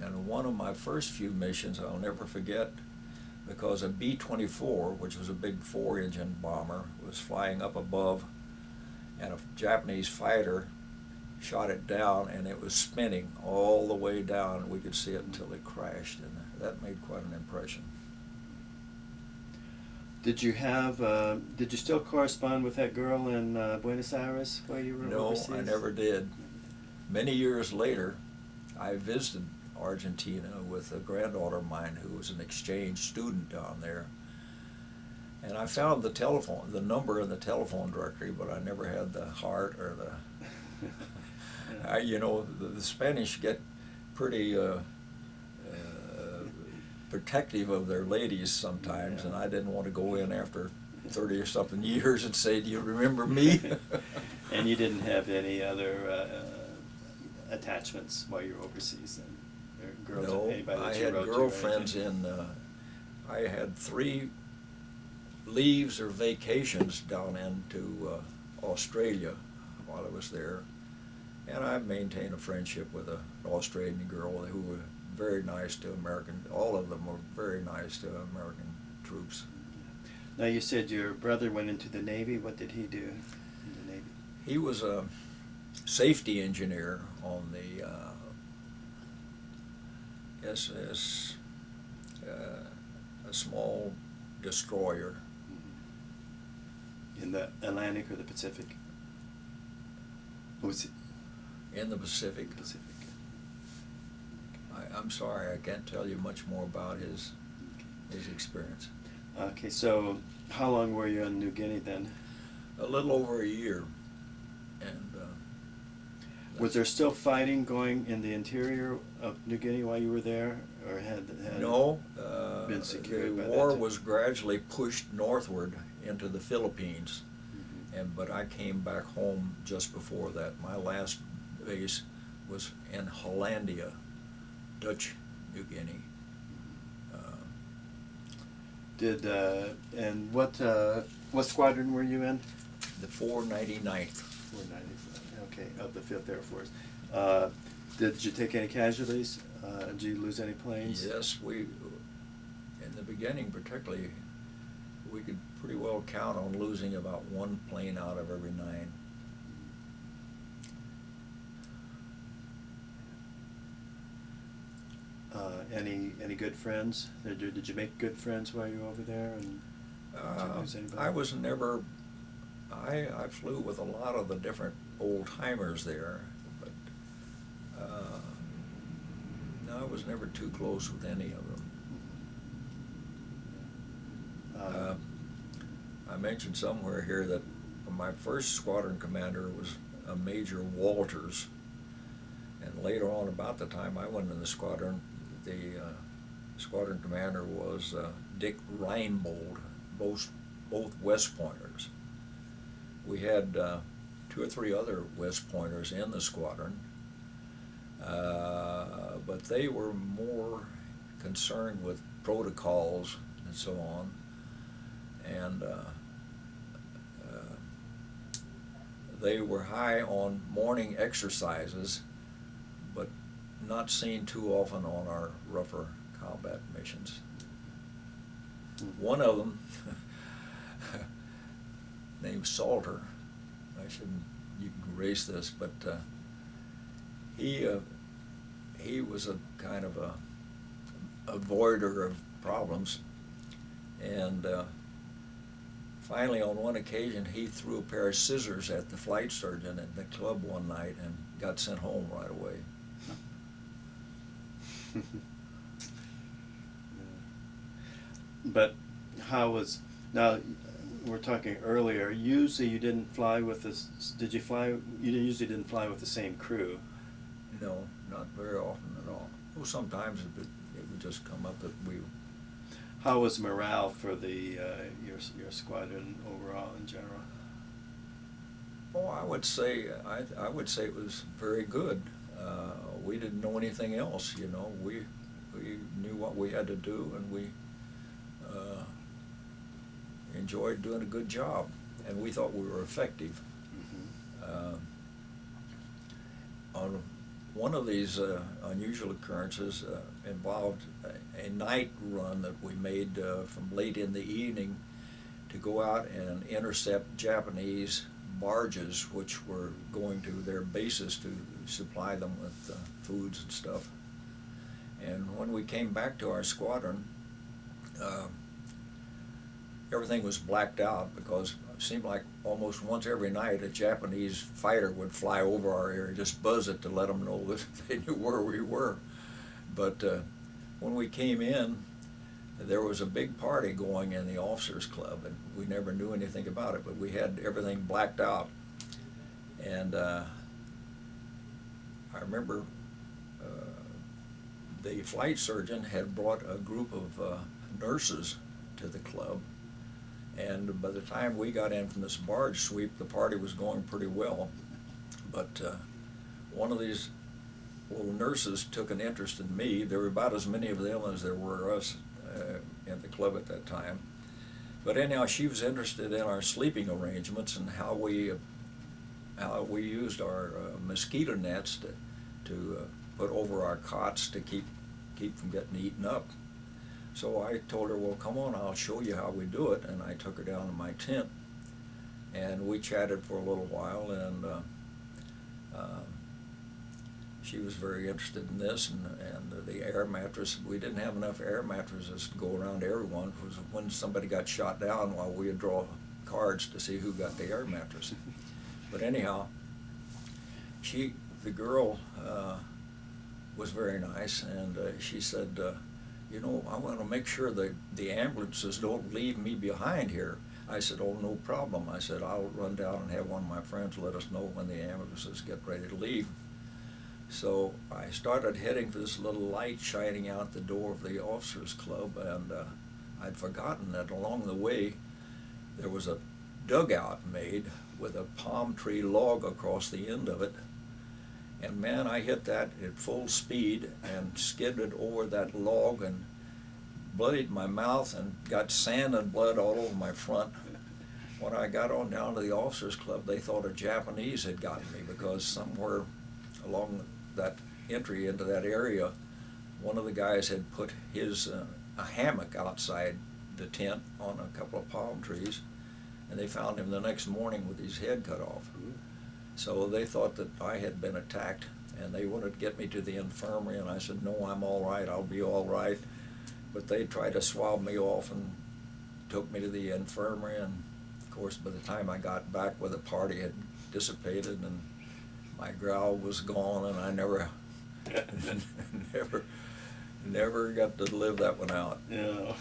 And one of my first few missions I'll never forget, because a B-24, which was a big 4-engine bomber, was flying up above, and a Japanese fighter shot it down, and it was spinning all the way down. We could see it until it crashed, and that made quite an impression. Did you have? Did you still correspond with that girl in Buenos Aires while you were overseas? No, I never did. Many years later, I visited Argentina with a granddaughter of mine who was an exchange student down there, and I found the number in the telephone directory, but I never had the heart or the. The Spanish get pretty protective of their ladies sometimes, Yeah. and I didn't want to go in after 30 or something years and say, "Do you remember me?" And you didn't have any other attachments while you were overseas then? Or girls, No, anybody that I you had wrote to or girlfriends anything? I had 3 leaves or vacations down into Australia while I was there, and I maintained a friendship with an Australian girl who were very nice to all of them were very nice to American troops. Now you said your brother went into the Navy. What did he do in the Navy? He was a safety engineer on the SS, a small destroyer. In the Atlantic or the Pacific? What was it? In the Pacific. Pacific. I'm sorry, I can't tell you much more about his experience. Okay, so how long were you in New Guinea then? A little over a year, and Was there still fighting going in the interior of New Guinea while you were there, or had no, been secured the by war that time? was gradually pushed northward into the Philippines, but I came back home just before that. My last base was in Hollandia, Dutch New Guinea. And what squadron were you in? The 499th. 495. Okay, of the 5th Air Force. Did you take any casualties? Did you lose any planes? Yes, in the beginning particularly, we could pretty well count on losing about 1 plane out of every 9. Any good friends? Did you make good friends while you were over there? And did you lose anybody? I was never. I flew with a lot of the different old timers there, but no, I was never too close with any of them. I mentioned somewhere here that my first squadron commander was a Major Walters, and later on, about the time I went in the squadron, the squadron commander was Dick Reinbold, both West Pointers. We had 2 or 3 other West Pointers in the squadron, but they were more concerned with protocols and so on, and they were high on morning exercises, but not seen too often on our rougher combat missions. One of them, named Salter, you can erase this, but he was a kind of a avoider of problems, and finally on one occasion he threw a pair of scissors at the flight surgeon at the club one night and got sent home right away. But how was, now we're talking earlier, usually you didn't fly with this, usually didn't fly with the same crew? No, not very often at all. Well, sometimes it would just come up that we. How was morale for the your squadron overall in general? Oh, I would say it was very good. We didn't know anything else, you know. We knew what we had to do, and we enjoyed doing a good job, and we thought we were effective. one of these unusual occurrences involved a night run that we made from late in the evening to go out and intercept Japanese barges which were going to their bases to supply them with foods and stuff. And when we came back to our squadron, everything was blacked out because it seemed like almost once every night a Japanese fighter would fly over our area, just buzz it to let them know that they knew where we were. But when we came in, there was a big party going in the officers' club, and we never knew anything about it, but we had everything blacked out. And I remember the flight surgeon had brought a group of nurses to the club, and by the time we got in from this barge sweep, the party was going pretty well. But one of these little nurses took an interest in me. There were about as many of them as there were us at the club at that time. But anyhow, she was interested in our sleeping arrangements and how we used our mosquito nets to put over our cots to keep from getting eaten up. So I told her, well, come on, I'll show you how we do it. And I took her down to my tent, and we chatted for a little while, and she was very interested in this, and the air mattress. We didn't have enough air mattresses to go around to everyone. It was when somebody got shot down while we would draw cards to see who got the air mattress. But anyhow, the girl was very nice, and she said, you know, I want to make sure that the ambulances don't leave me behind here. I said, oh, no problem. I said, I'll run down and have one of my friends let us know when the ambulances get ready to leave. So I started heading for this little light shining out the door of the officers' club, and I'd forgotten that along the way there was a dugout made with a palm tree log across the end of it. And man, I hit that at full speed and skidded over that log and bloodied my mouth and got sand and blood all over my front. When I got on down to the officers' club, they thought a Japanese had gotten me, because somewhere along that entry into that area, one of the guys had put his a hammock outside the tent on a couple of palm trees, and they found him the next morning with his head cut off. So they thought that I had been attacked, and they wanted to get me to the infirmary, and I said, no, I'm all right, I'll be all right. But they tried to swab me off and took me to the infirmary, and of course by the time I got back, well, the party had dissipated and my growl was gone, and I never never got to live that one out. No.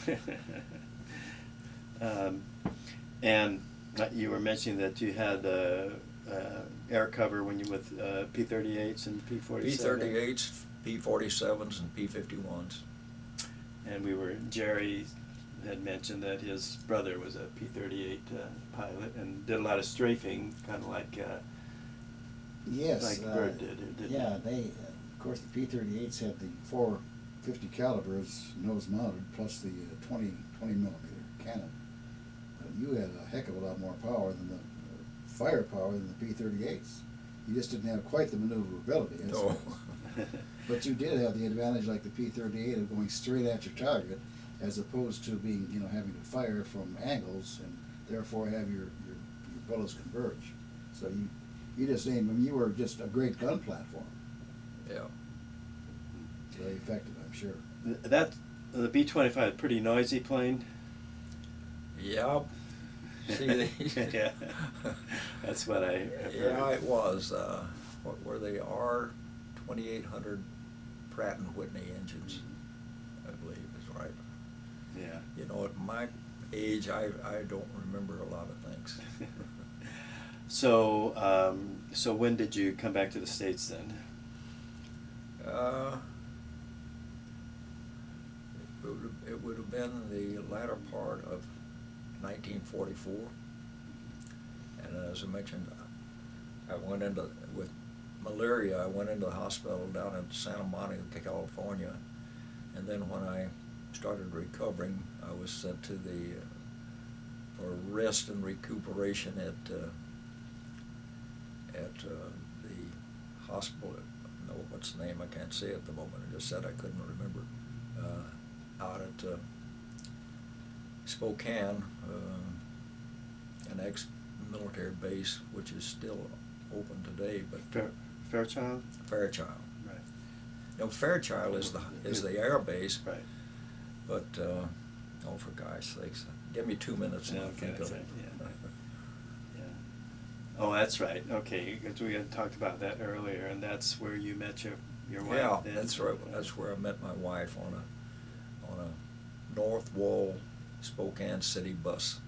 And you were mentioning that you had air cover when you with P-38s and P-47s. P-38s, P-47s, and P-51s. And Jerry had mentioned that his brother was a P-38 pilot and did a lot of strafing, kind of like Yes. like Bert did. Yeah, of course, the P-38s had the 450 calibers nose mounted plus the 20 millimeter cannon. You had a heck of a lot more power than the firepower than the P-38s. You just didn't have quite the maneuverability. No. But you did have the advantage, like the P-38, of going straight at your target, as opposed to being, having to fire from angles and therefore have your bullets converge. So you just named them. You were just a great gun platform. Yeah. Very effective, I'm sure. The B-25, pretty noisy plane. Yeah. See, Yeah, that's what I have heard. Yeah, it was. What were they? R-2800 Pratt & Whitney engines, I believe is right. Yeah. At my age, I don't remember a lot of things. So, so when did you come back to the States then? It would have been the latter part of 1944, and as I mentioned, I went with malaria. I went into the hospital down in Santa Monica, California, and then when I started recovering, I was sent to for rest and recuperation at the hospital. No, what's the name? I can't say at the moment. I just said I couldn't remember. Out at Spokane, an ex-military base, which is still open today, but Fairchild? Fairchild. Right. No, Fairchild is the air base. Right. But oh, for gosh sakes, give me 2 minutes and I'll think that's of right. it. Yeah. Oh, that's right. Okay, because we had talked about that earlier, and that's where you met your wife. Yeah, then? that's right. That's where I met my wife, on a North Wall Spokane City bus.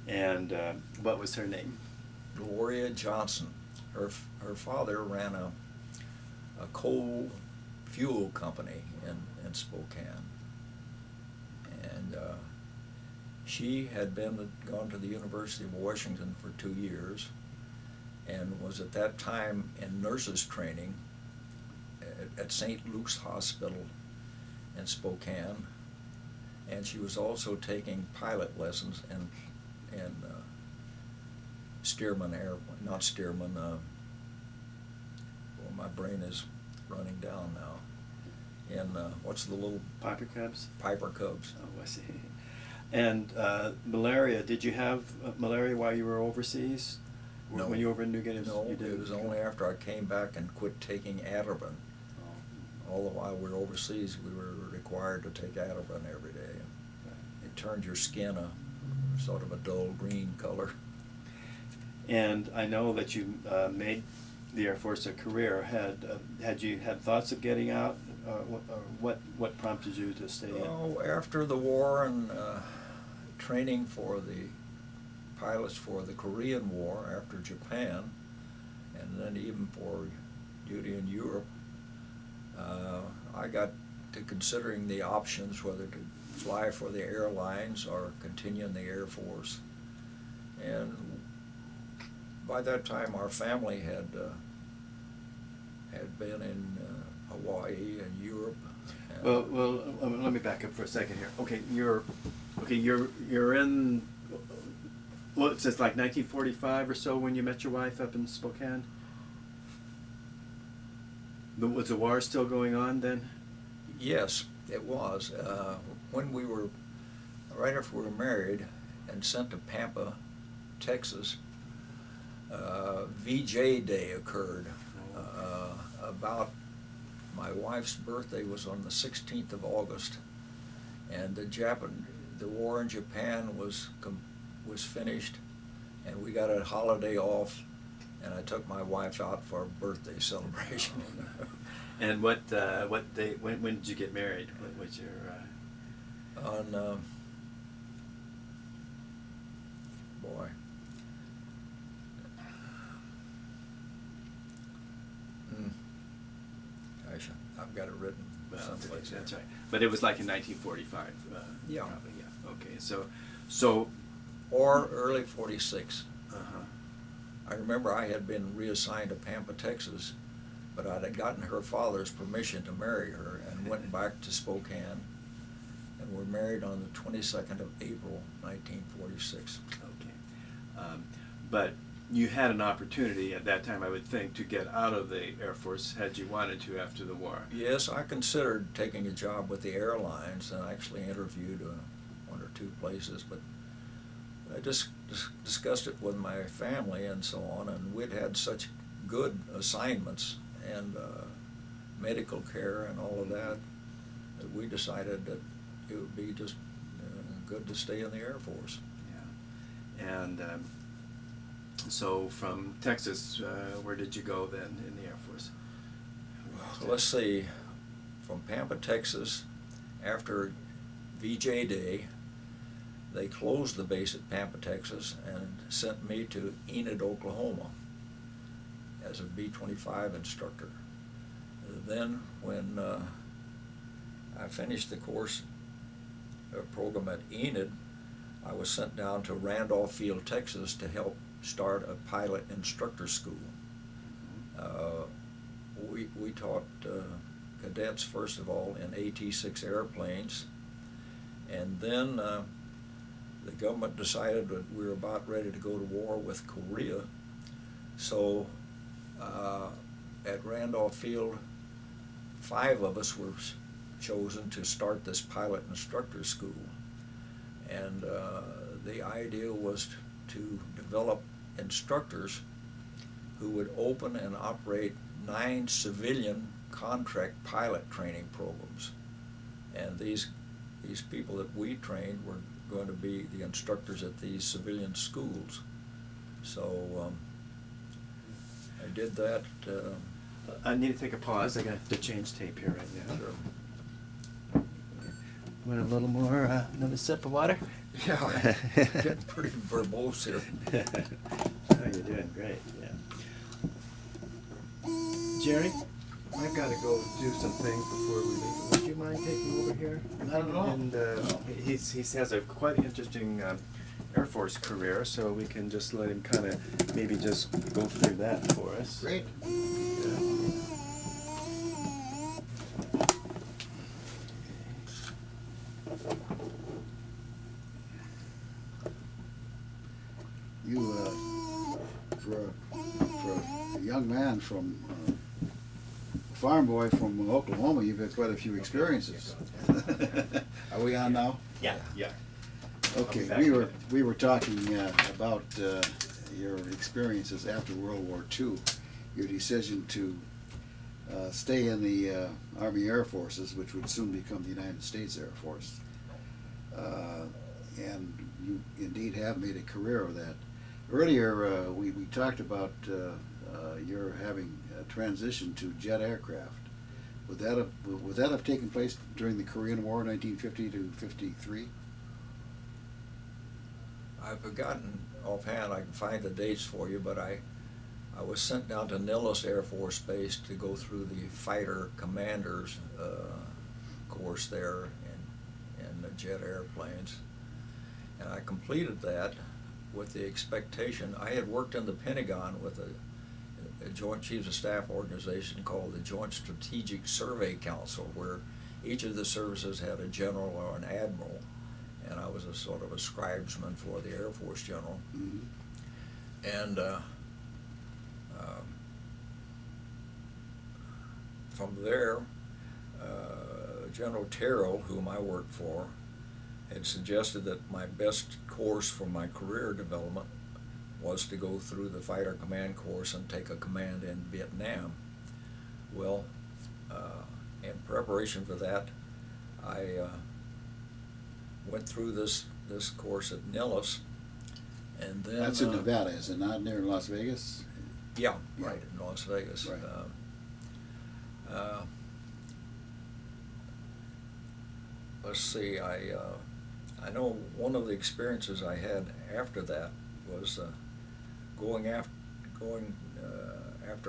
And what was her name? Gloria Johnson. Her father ran a coal fuel company in Spokane, and she had gone to the University of Washington for 2 years, and was at that time in nurses training at St. Luke's Hospital in Spokane, and she was also taking pilot lessons in Stearman not Stearman. Well, my brain is running down now. In what's the little Piper Cubs? Piper Cubs? Oh, I see. And malaria, did you have malaria while you were overseas? No. When you were over in New Guinea? No, you didn't? it was only after I came back and quit taking Ativan. Oh. All the while we were overseas, we were required to take Ativan every day. It turned your skin a sort of a dull green color. And I know that you made the Air Force a career. Had you had thoughts of getting out? What prompted you to stay in? Oh, after the war and training for the pilots for the Korean War after Japan, and then even for duty in Europe, I got to considering the options whether to fly for the airlines or continue in the Air Force. And by that time, our family had been in Hawaii and Europe. And Well, let me back up for a second here. Okay, you're in. Well, it's just like 1945 or so when you met your wife up in Spokane. Was the war still going on then? Yes, it was. When we were, right after we were married and sent to Pampa, Texas, VJ Day occurred. About my wife's birthday was on the 16th of August, and the war in Japan was finished, and we got a holiday off, and I took my wife out for a birthday celebration. And what day? When did you get married? What was your? On boy. Gosh, I've got it written someplace. That's right. But it was like in 1945. Yeah. Probably, yeah. Okay. So. Or early 46. Uh-huh. I remember I had been reassigned to Pampa, Texas, but I had gotten her father's permission to marry her and went back to Spokane, and were married on the 22nd of April, 1946. Okay. But you had an opportunity at that time, I would think, to get out of the Air Force had you wanted to after the war. Yes, I considered taking a job with the airlines, and actually interviewed one or two places, but I just discussed it with my family and so on, and we'd had such good assignments and medical care and all of that, that we decided that it would be just good to stay in the Air Force. Yeah. And so from Texas, where did you go then in the Air Force? So let's see, from Pampa, Texas, after VJ Day, they closed the base at Pampa, Texas, and sent me to Enid, Oklahoma, as a B-25 instructor. Then, when I finished the course program at Enid, I was sent down to Randolph Field, Texas, to help start a pilot instructor school. We taught cadets, first of all, in AT-6 airplanes, and then the government decided that we were about ready to go to war with Korea, so at Randolph Field, 5 of us were chosen to start this pilot instructor school. And the idea was to develop instructors who would open and operate 9 civilian contract pilot training programs. And these people that we trained were going to be the instructors at these civilian schools. So I did that. I need to take a pause. I got to change tape here right now. Sure. Want a little more, another sip of water? Yeah, getting pretty verbose here. Oh, you're doing great, yeah. Jerry, I've got to go do some things before we leave. Would you mind taking over here? Not at all. And he has a quite interesting Air Force career, so we can just let him kind of maybe just go through that for us. Great. You, for a young man from, a farm boy from Oklahoma, you've had quite a few experiences. Are we on now? Yeah. Okay, Back we were talking about your experiences after World War II, your decision to stay in the Army Air Forces, which would soon become the United States Air Force. And you indeed have made a career of that. Earlier, we talked about your having transitioned to jet aircraft. Would that have taken place during the Korean War, 1950 to 53? I've forgotten offhand. I can find the dates for you, but I was sent down to Nellis Air Force Base to go through the fighter commanders course there in the jet airplanes, and I completed that with the expectation. I had worked in the Pentagon with a Joint Chiefs of Staff organization called the Joint Strategic Survey Council, where each of the services had a general or an admiral, and I was a sort of a scribesman for the Air Force general. Mm-hmm. And from there, General Terrell, whom I worked for, had suggested that my best course for my career development was to go through the fighter command course and take a command in Vietnam. Well, in preparation for that, I went through this course at Nellis, and then That's in Nevada, is it not, near Las Vegas? Yeah, Yeah. right, in Las Vegas. Right. Let's see, I know one of the experiences I had after that was going after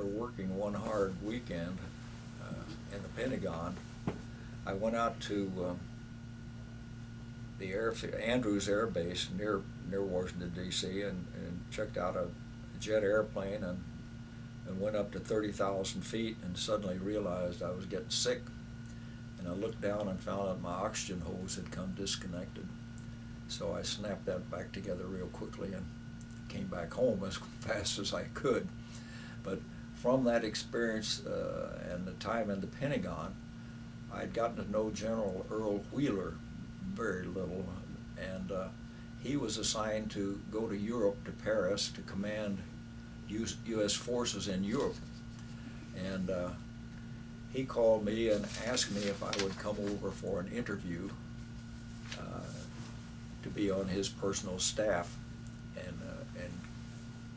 working one hard weekend in the Pentagon. I went out to the Andrews Air Base near Washington D.C. and checked out a jet airplane and went up to 30,000 feet and suddenly realized I was getting sick. And I looked down and found out my oxygen hose had come disconnected. So I snapped that back together real quickly and came back home as fast as I could. But from that experience and the time in the Pentagon, I'd gotten to know General Earl Wheeler very little, and he was assigned to go to Europe, to Paris, to command U.S. forces in Europe. And he called me and asked me if I would come over for an interview to be on his personal staff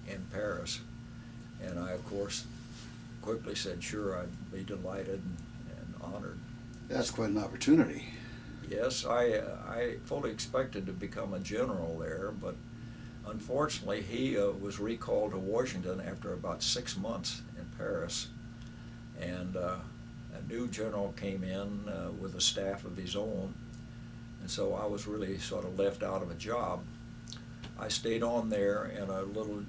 in Paris. And I, of course, quickly said, sure, I'd be delighted and honored. That's quite an opportunity. Yes, I fully expected to become a general there, but unfortunately he was recalled to Washington after about 6 months in Paris. And a new general came in with a staff of his own, and so I was really sort of left out of a job. I stayed on there in a little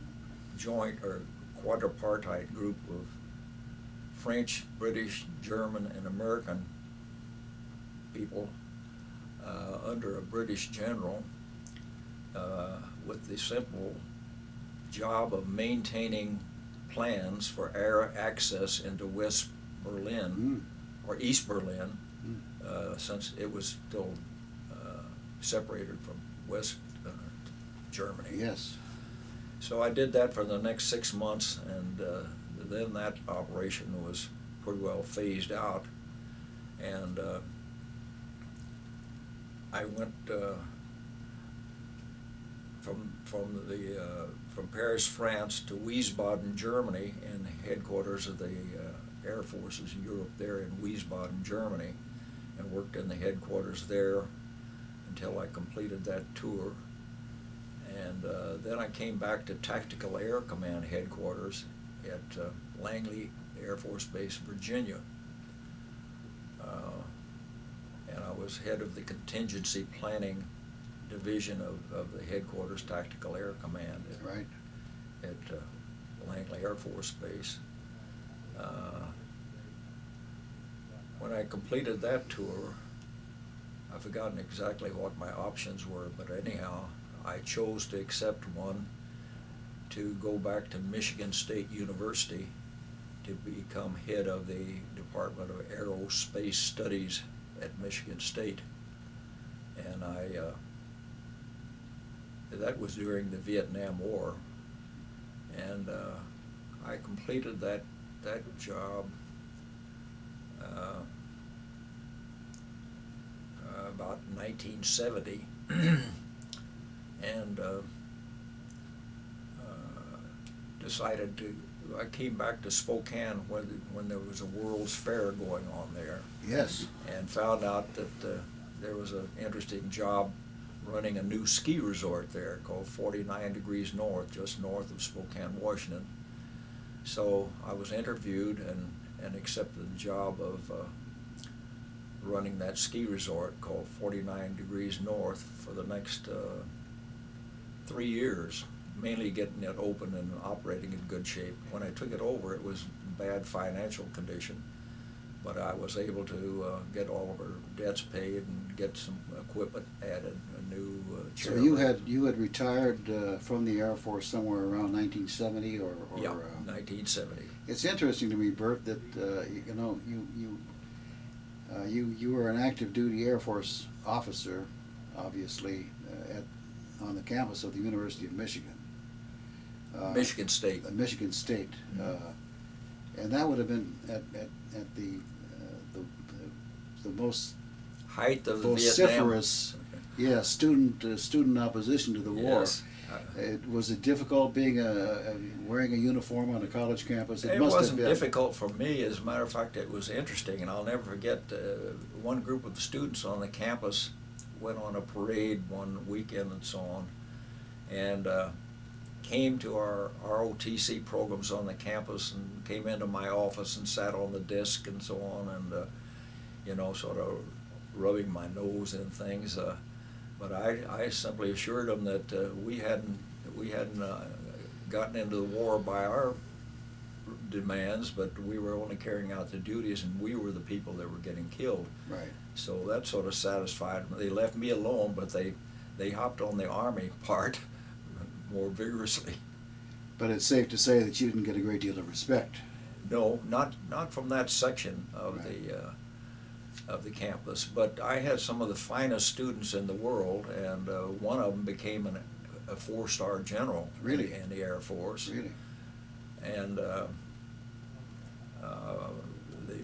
joint or quadripartite group of French, British, German, and American people under a British general with the simple job of maintaining plans for air access into West Berlin, or East Berlin, since it was still separated from West Germany. Yes. So I did that for the next 6 months, and then that operation was pretty well phased out, and I went from Paris, France, to Wiesbaden, Germany, in the headquarters of the Air Forces in Europe there in Wiesbaden, Germany, and worked in the headquarters there until I completed that tour. And then I came back to Tactical Air Command headquarters at Langley Air Force Base, Virginia. And I was head of the contingency planning division of the headquarters Tactical Air Command at Langley Air Force Base. When I completed that tour, I've forgotten exactly what my options were, but anyhow, I chose to accept one to go back to Michigan State University to become head of the Department of Aerospace Studies at Michigan State. And that was during the Vietnam War. And I completed that job about 1970. And decided to, I came back to Spokane when there was a World's Fair going on there. Yes. And found out that there was an interesting job running a new ski resort there called 49 Degrees North, just north of Spokane, Washington. So I was interviewed and accepted the job of running that ski resort called 49 Degrees North for the next 3 years, mainly getting it open and operating in good shape. When I took it over, it was in bad financial condition, but I was able to get all of our debts paid and get some equipment added, a new chair. So you had retired from the Air Force somewhere around 1970 or yeah, 1970. It's interesting to me, Bert, that you were an active duty Air Force officer, obviously, on the campus of the University of Michigan. Michigan State. Michigan State, and that would have been at the most height of the vociferous, Vietnam. student opposition to the war. Yes. Was it difficult being wearing a uniform on a college campus? It must wasn't have been difficult for me. As a matter of fact, it was interesting, and I'll never forget one group of students on the campus went on a parade one weekend and so on, and came to our ROTC programs on the campus and came into my office and sat on the desk and so on, and sort of rubbing my nose and things. But I simply assured them that we hadn't gotten into the war by our demands, but we were only carrying out the duties, and we were the people that were getting killed. Right. So that sort of satisfied them. They left me alone, but they hopped on the Army part more vigorously. But it's safe to say that you didn't get a great deal of respect. No, not from that section of the campus. But I had some of the finest students in the world, and one of them became a 4-star general. Really? In the Air Force. Really. And the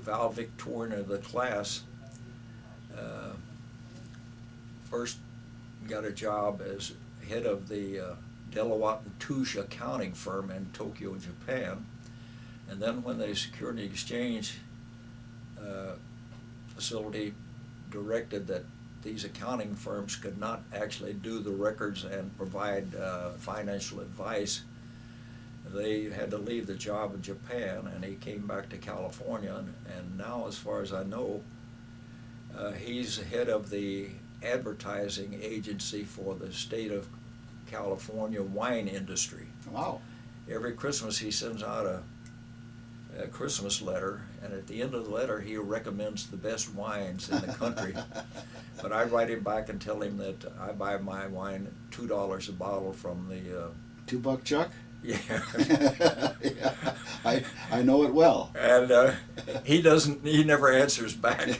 valedictorian of the class first got a job as head of the Deloitte & Touche accounting firm in Tokyo, Japan. And then when the Security Exchange facility directed that these accounting firms could not actually do the records and provide financial advice, they had to leave the job in Japan, and he came back to California, and now, as far as I know, he's head of the advertising agency for the state of California wine industry. Wow. Every Christmas he sends out a Christmas letter, and at the end of the letter he recommends the best wines in the country. But I write him back and tell him that I buy my wine $2 a bottle from the $2 Chuck? Yeah. Yeah, I know it well. And he never answers back.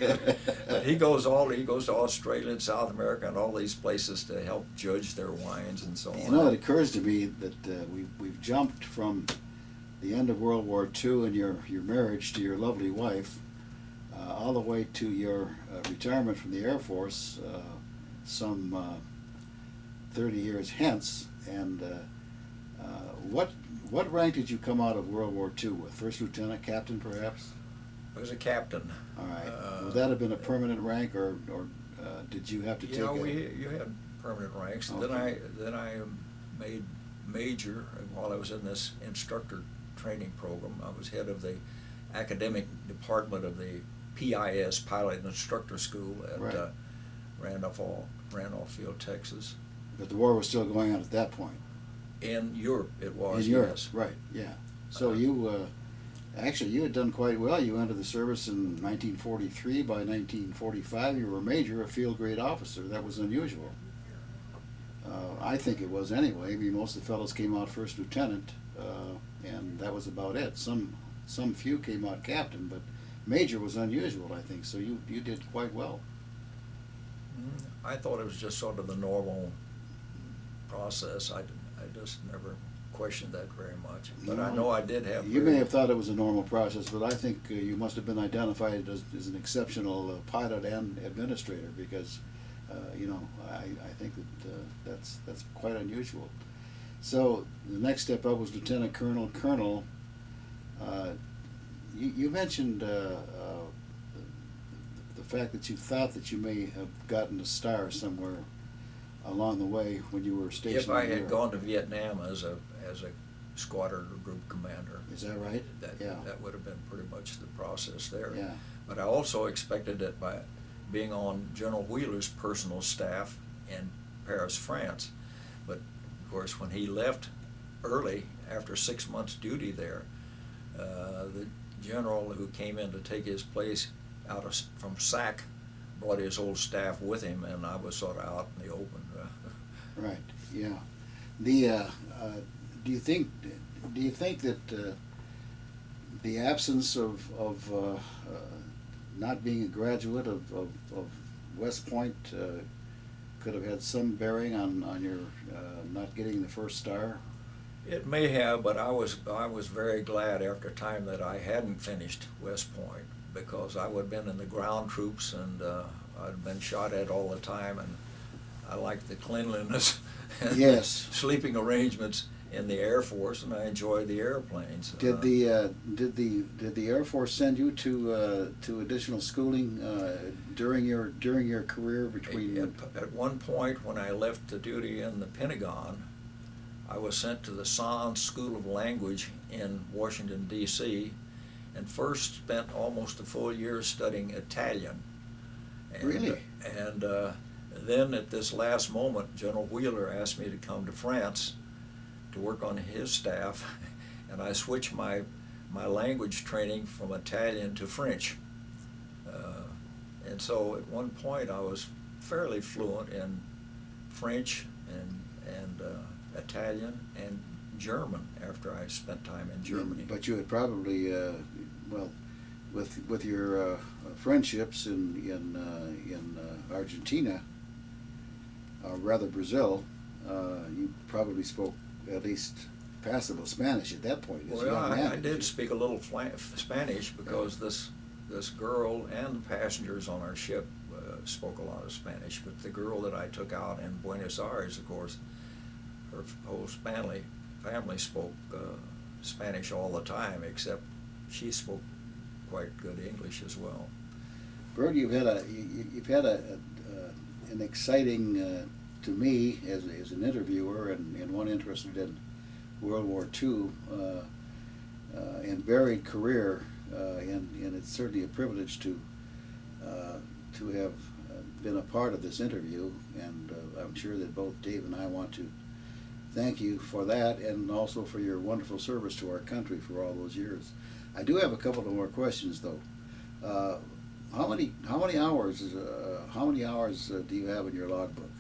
But he goes to Australia and South America and all these places to help judge their wines and so on. You know, it occurs to me that we've jumped from the end of World War II and your marriage to your lovely wife, all the way to your retirement from the Air Force some 30 years hence. And what rank did you come out of World War II with? First lieutenant, captain, perhaps? I was a captain. All right. Would that have been a permanent rank, or did you have to take? You had permanent ranks. Okay. Then I made major while I was in this instructor training program. I was head of the academic department of the PIS, Pilot and Instructor School at Right. Randolph Field, Texas. But the war was still going on at that point. In Europe, it was. In Europe, yes. right? Yeah. So you actually you had done quite well. You entered the service in 1943. By 1945, you were a major, a field grade officer. That was unusual. I think it was anyway. I mean, most of the fellows came out first lieutenant, and that was about it. Some few came out captain, but major was unusual, I think. So you did quite well. I thought it was just sort of the normal process. I just never questioned that very much. But I know I did have. You may have thought it was a normal process, but I think you must have been identified as an exceptional pilot and administrator, because I think that that's quite unusual. So the next step up was lieutenant colonel. Colonel, you mentioned the fact that you thought that you may have gotten a star somewhere along the way when you were stationed. If I there. had gone to Vietnam as a squadron or group commander. Is that right? That would have been pretty much the process there. Yeah. But I also expected that by being on General Wheeler's personal staff in Paris, France. But of course, when he left early after 6 months duty there, the general who came in to take his place from SAC brought his old staff with him, and I was sort of out in the open. Right. Yeah. Do you think that the absence of not being a graduate of West Point could have had some bearing on your not getting the first star? It may have, but I was very glad after a time that I hadn't finished West Point, because I would have been in the ground troops, and I'd been shot at all the time, and I liked the cleanliness and Yes. sleeping arrangements in the Air Force, and I enjoyed the airplanes. Did the Air Force send you to additional schooling during your career between? At one point, when I left the duty in the Pentagon, I was sent to the Sans School of Language in Washington, D.C., and first spent almost a full year studying Italian. And, Really? And then at this last moment, General Wheeler asked me to come to France to work on his staff, and I switched my language training from Italian to French. And so at one point I was fairly fluent in French and Italian and German after I spent time in Germany. But you had probably, with your friendships in Argentina, or rather Brazil, you probably spoke at least passable Spanish at that point. Well, I did speak a little Spanish, because this girl and the passengers on our ship spoke a lot of Spanish. But the girl that I took out in Buenos Aires, of course, her whole family spoke Spanish all the time, except she spoke quite good English as well. Bert, you've had an exciting, to me as an interviewer and one interested in World War II, and varied career, and it's certainly a privilege to have been a part of this interview, and I'm sure that both Dave and I want to thank you for that, and also for your wonderful service to our country for all those years. I do have a couple of more questions, though. How many hours do you have in your logbook?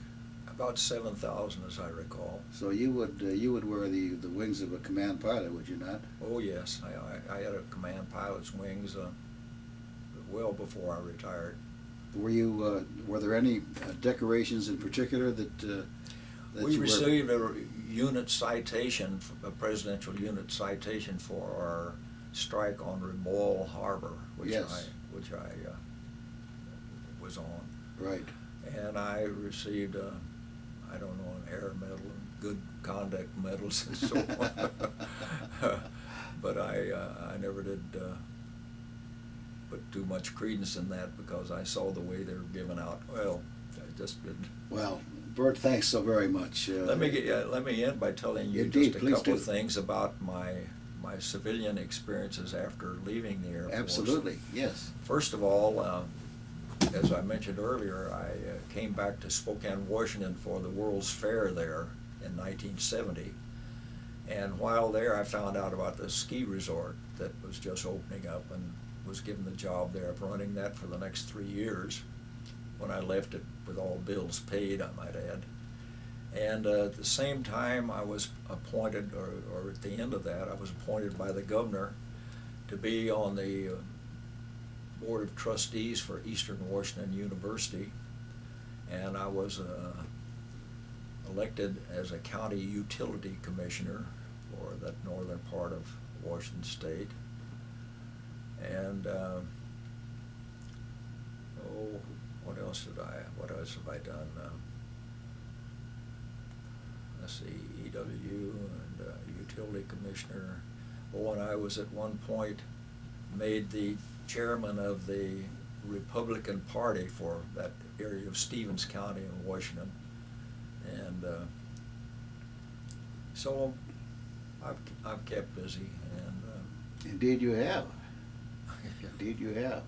about 7,000 as I recall. So you would wear the wings of a command pilot, would you not? Oh yes, I had a command pilot's wings well before I retired. Were there any decorations in particular that We you were? received a unit citation, a presidential unit citation for our strike on Remoil Harbor, which Yes. I was on. Right. And I received I don't know, an air medal and good conduct medals and so on. But I never did put too much credence in that because I saw the way they were given out. Well, I just didn't. Well, Bert, thanks so very much. Let me end by telling you Indeed, just a please couple do. of things about my civilian experiences after leaving the Air Force. Absolutely, yes. First of all, as I mentioned earlier, I came back to Spokane, Washington for the World's Fair there in 1970. And while there, I found out about the ski resort that was just opening up and was given the job there of running that for the next 3 years when I left it with all bills paid, I might add. And at the same time, I was appointed, or at the end of that, I was appointed by the governor to be on the Board of Trustees for Eastern Washington University, and I was elected as a county utility commissioner for that northern part of Washington State. And what else have I done? Let's see, EW and utility commissioner. Oh, and I was at one point made the chairman of the Republican Party for that area of Stevens County in Washington. And so I've kept busy. And Indeed you have. Indeed you have.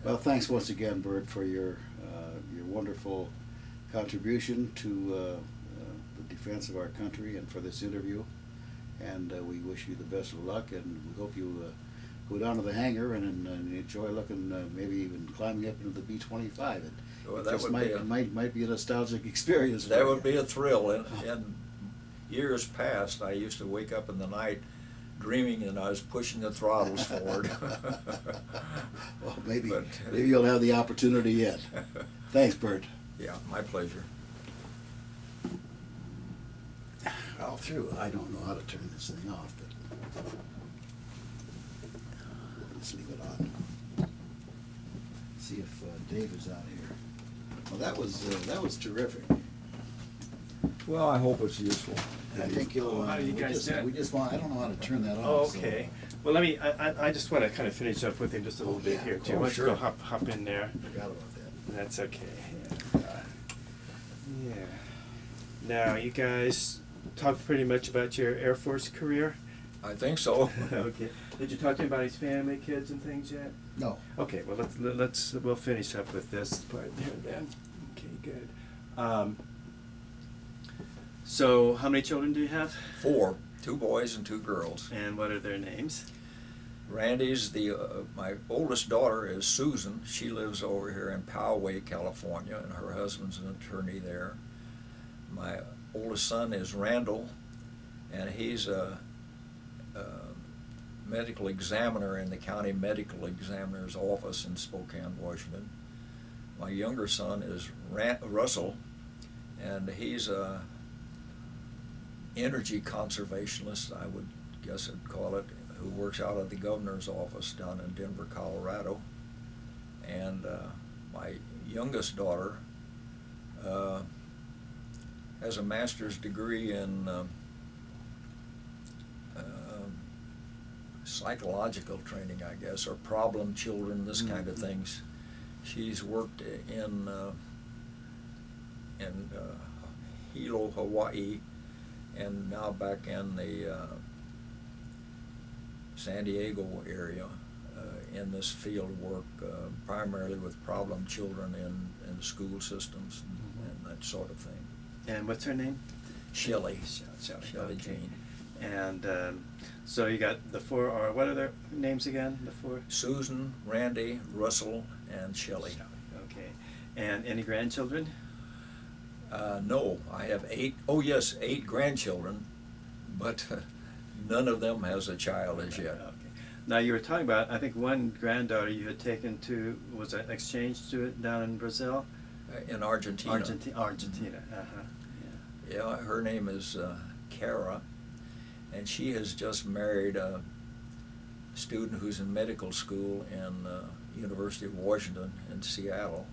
Well, thanks once again, Bert, for your wonderful contribution to the defense of our country and for this interview. And we wish you the best of luck, and we hope you go down to the hangar and enjoy looking, maybe even climbing up into the B-25. Well, It that just would might be a nostalgic experience. that for would you. be a thrill. In years past, I used to wake up in the night dreaming that I was pushing the throttles forward. Well, maybe But- you'll have the opportunity yet. Thanks, Bert. Yeah, my pleasure. All through. I don't know how to turn this thing off, but let's leave it on. See if Dave is out here. Well, that was terrific. Well, I hope it's useful. I think you'll. How do you guys do it? We just want. I don't know how to turn that Oh, off. okay. Well, let me. I just want to kind of finish up with him just a little bit yeah. here too. Oh, Why don't you sure. go hop in there? So, forgot about that. That's okay. Yeah. Now, you guys talked pretty much about your Air Force career. I think so. Okay. Did you talk to him about his family, kids, and things yet? No. Okay. Well, we'll finish up with this part there then. Okay. Good. So, how many children do you have? 4, 2 boys and 2 girls. And what are their names? Randy's my oldest daughter is Susan. She lives over here in Poway, California, and her husband's an attorney there. My oldest son is Randall, and he's a medical examiner in the county medical examiner's office in Spokane, Washington. My younger son is Russell, and he's a energy conservationist, I would guess I'd call it, who works out of the governor's office down in Denver, Colorado. And my youngest daughter has a master's degree in psychological training, I guess, or problem children, this kind of things. She's worked in Hilo, Hawaii, and now back in the San Diego area in this field of work, primarily with problem children in the school systems and that sort of thing. And what's her name? Shelley. Shelley. Shelley Okay. Jean. And so you got the 4, or what are their names again? The 4? Susan, Randy, Russell, and Shelley. Okay. And any grandchildren? No, I have 8, oh yes, 8 grandchildren, but none of them has a child as yet. Okay. Now you were talking about, I think one granddaughter you had taken to, was an exchange student down in Brazil? In Argentina. Argentina. Uh-huh. Yeah, her name is Kara, and she has just married a student who's in medical school in University of Washington in Seattle.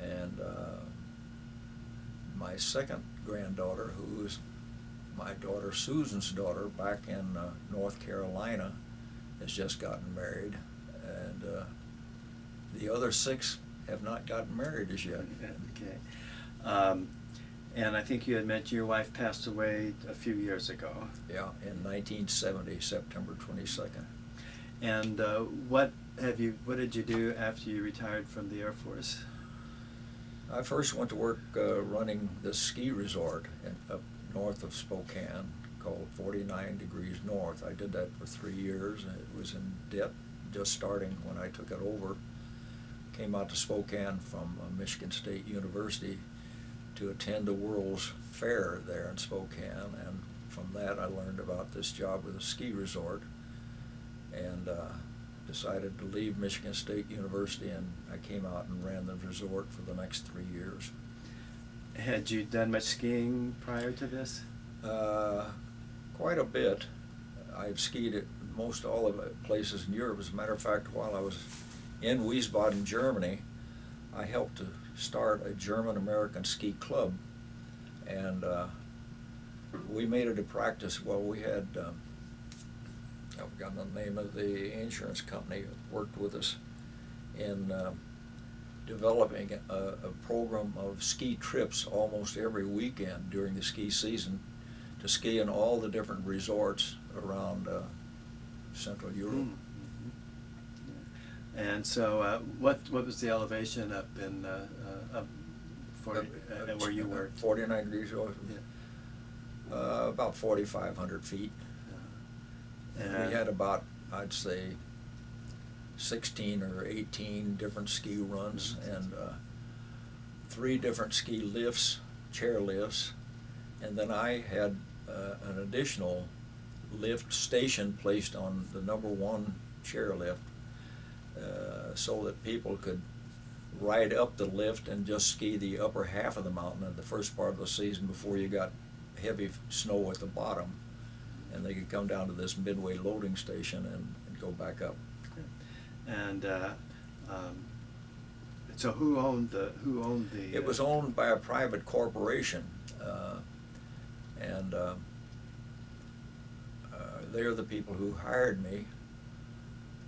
And my second granddaughter, who is my daughter Susan's daughter back in North Carolina, has just gotten married. And the other 6 have not gotten married as yet. Okay. And I think you had mentioned your wife passed away a few years ago. Yeah, in 1970, September 22nd. And what did you do after you retired from the Air Force? I first went to work running this ski resort up north of Spokane called 49 Degrees North. I did that for 3 years, and it was in debt just starting when I took it over. Came out to Spokane from Michigan State University to attend the World's Fair there in Spokane, and from that I learned about this job with a ski resort, and decided to leave Michigan State University, and I came out and ran the resort for the next 3 years. Had you done much skiing prior to this? Quite a bit. I've skied at most all of the places in Europe. As a matter of fact, while I was in Wiesbaden, Germany, I helped to start a German-American ski club, and we made it a practice. Well, we had, I've forgotten the name of the insurance company that worked with us in developing a program of ski trips almost every weekend during the ski season to ski in all the different resorts around Central Europe. Mm-hmm. Yeah. And so, what was the elevation up in where you were? 49 degrees north. Yeah. About 4,500 feet. And we had about, I'd say, 16 or 18 different ski runs, and 3 different ski lifts, chair lifts, and then I had an additional lift station placed on the #1 chair lift, so that people could ride up the lift and just ski the upper half of the mountain in the first part of the season before you got heavy snow at the bottom, and they could come down to this midway loading station and go back up. And so who owned the? It was owned by a private corporation, and they're the people who hired me.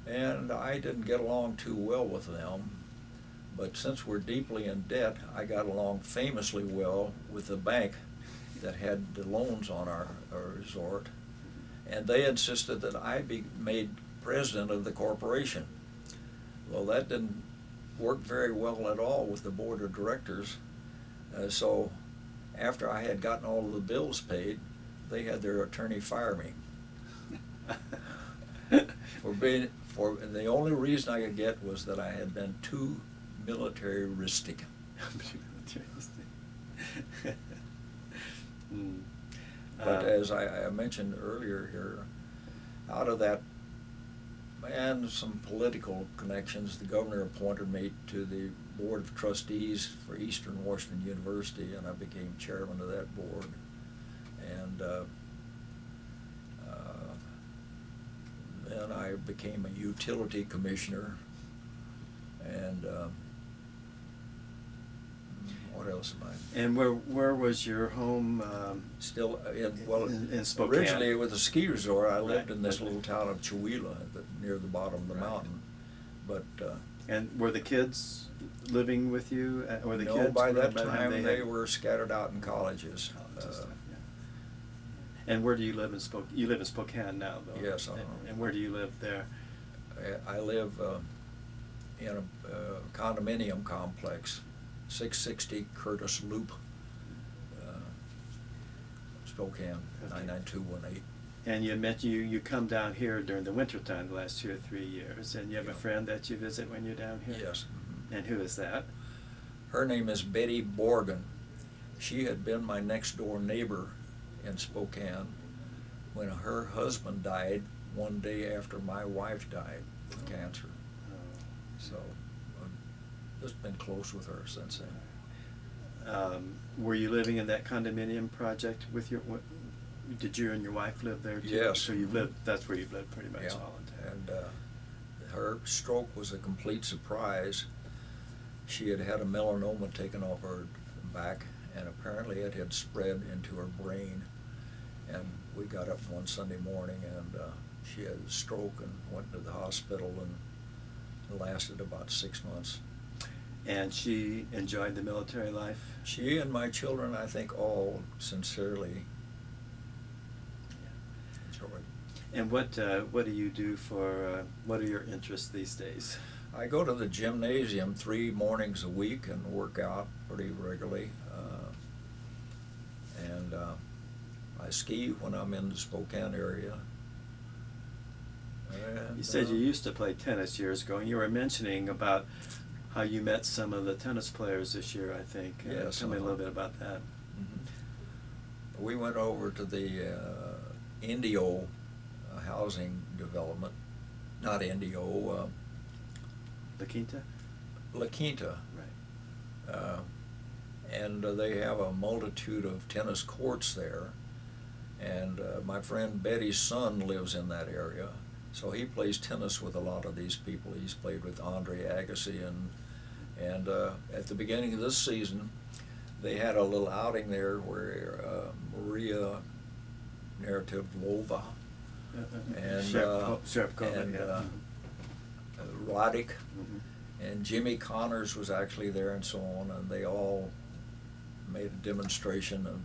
And I didn't get along too well with them, but since we're deeply in debt, I got along famously well with the bank that had the loans on our resort, and they insisted that I be made president of the corporation. Well, that didn't work very well at all with the board of directors, so after I had gotten all of the bills paid, they had their attorney fire me. And the only reason I could get was that I had been too militaristic. But as I mentioned earlier here, out of that and some political connections, the governor appointed me to the Board of Trustees for Eastern Washington University, and I became chairman of that board. And then I became a utility commissioner, and what else am I? And where was your home? Still in Spokane. Originally with a ski resort, I lived Right. in this little town of Chewelah near the bottom of the Right. mountain. But And were the kids living with you? Or the no, kids? by were- that the time had they were scattered out in colleges. colleges and stuff, yeah. And where do you live in Spokane? You live in Spokane now, though. Yes, And where do you live there? I live in a condominium complex, 660 Curtis Loop, Spokane, Okay. 99218. And you mentioned you come down here during the winter time the last 2 or 3 years, and you have a Yeah. friend that you visit when you're down here? Yes. And who is that? Her name is Betty Borgen, She had been my next door neighbor in Spokane when her husband died one day after my wife died of cancer. So I've just been close with her since then. Were you living in that condominium project with your? Did you and your wife live there too? Yes. So you've lived. That's where you've lived pretty much Yeah. all the time. And her stroke was a complete surprise. She had had a melanoma taken off her back, and apparently it had spread into her brain. And we got up one Sunday morning, and she had a stroke and went to the hospital, and it lasted about 6 months. And she enjoyed the military life? She and my children, I think, all sincerely enjoyed. And what do you do for, what are your interests these days? I go to the gymnasium 3 mornings a week and work out pretty regularly. And I ski when I'm in the Spokane area. And, You said you used to play tennis years ago, and you were mentioning about how you met some of the tennis players this year, I think. Yes. Tell me a little bit about that. Mhm. We went over to the Indio housing development, not Indio, La Quinta? La Quinta. Right. And they have a multitude of tennis courts there. And my friend Betty's son lives in that area, so he plays tennis with a lot of these people. He's played with Andre Agassi, and at the beginning of this season, they had a little outing there where Maria Narativlova and Sharapova, yeah. Roddick Mhm. and Jimmy Connors was actually there and so on, and they all made a demonstration of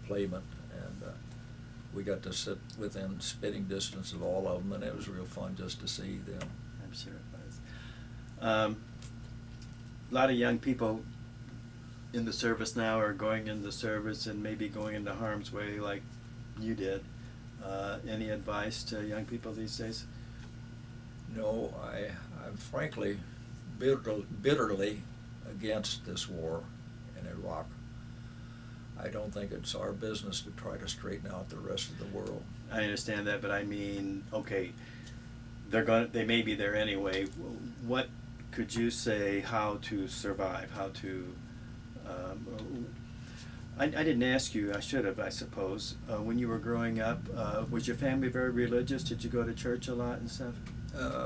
playment, and we got to sit within spitting distance of all of them, and it was real fun just to see them. I'm sure it was. A lot of young people in the service now are going into the service and maybe going into harm's way like you did. Any advice to young people these days? No, I'm frankly bitterly against this war in Iraq. I don't think it's our business to try to straighten out the rest of the world. I understand that, but I mean, okay, they may be there anyway. What could you say how to survive, how to, I didn't ask you, I should have, I suppose. When you were growing up, was your family very religious? Did you go to church a lot and stuff?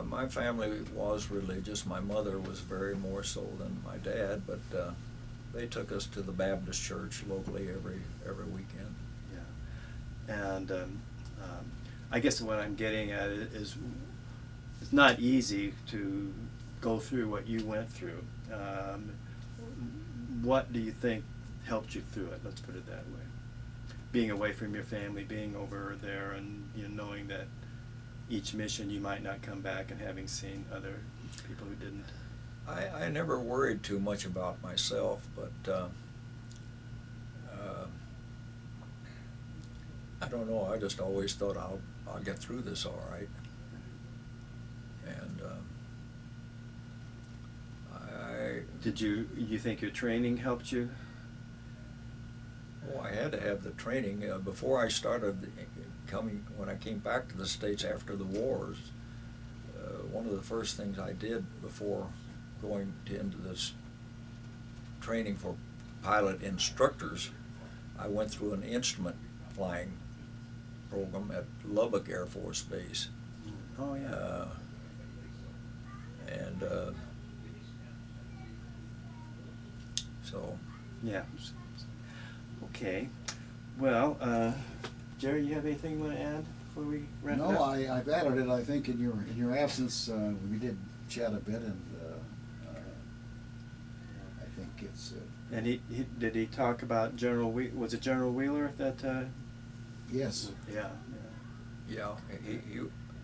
My family was religious. My mother was very more so than my dad, but they took us to the Baptist church locally every weekend. Yeah. And I guess what I'm getting at is it's not easy to go through what you went through. What do you think helped you through it? Let's put it that way. Being away from your family, being over there, and knowing that each mission you might not come back, and having seen other people who didn't. I never worried too much about myself, but I don't know. I just always thought I'll get through this all right. And Did you think your training helped you? I had to have the training before I started when I came back to the States after the wars. One of the first things I did before going into this training for pilot instructors, I went through an instrument flying program at Lubbock Air Force Base. Oh yeah. And so. Yeah. Okay. Well, Jerry, you have anything you want to add before we wrap it No, up? I've added it. I think in your absence, we did chat a bit, and I think it's. And did he talk about was it General Wheeler that? Yes. Yeah. Yeah,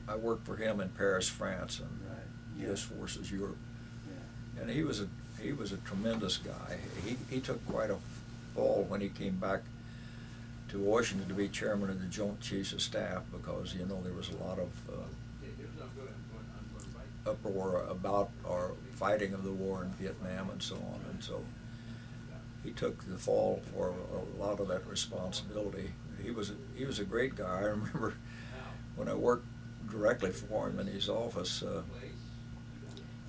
I worked for him in Paris, France, and Right. U.S. Forces Europe, Yeah. and he was a tremendous guy. He took quite a fall when he came back to Washington to be chairman of the Joint Chiefs of Staff, because there was a lot of uproar about our fighting of the war in Vietnam and so on, and so he took the fall for a lot of that responsibility. He was a great guy. I remember when I worked directly for him in his office,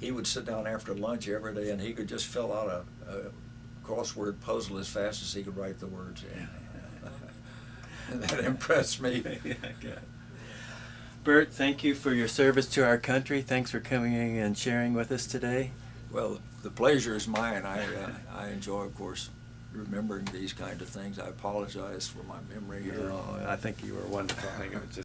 he would sit down after lunch every day and he could just fill out a crossword puzzle as fast as he could write the words in. And that impressed me. Yeah, good. Bert, thank you for your service to our country. Thanks for coming in and sharing with us today. Well, the pleasure is mine. I enjoy, of course, remembering these kind of things. I apologize for my memory here. I think you were wonderful. I think it was just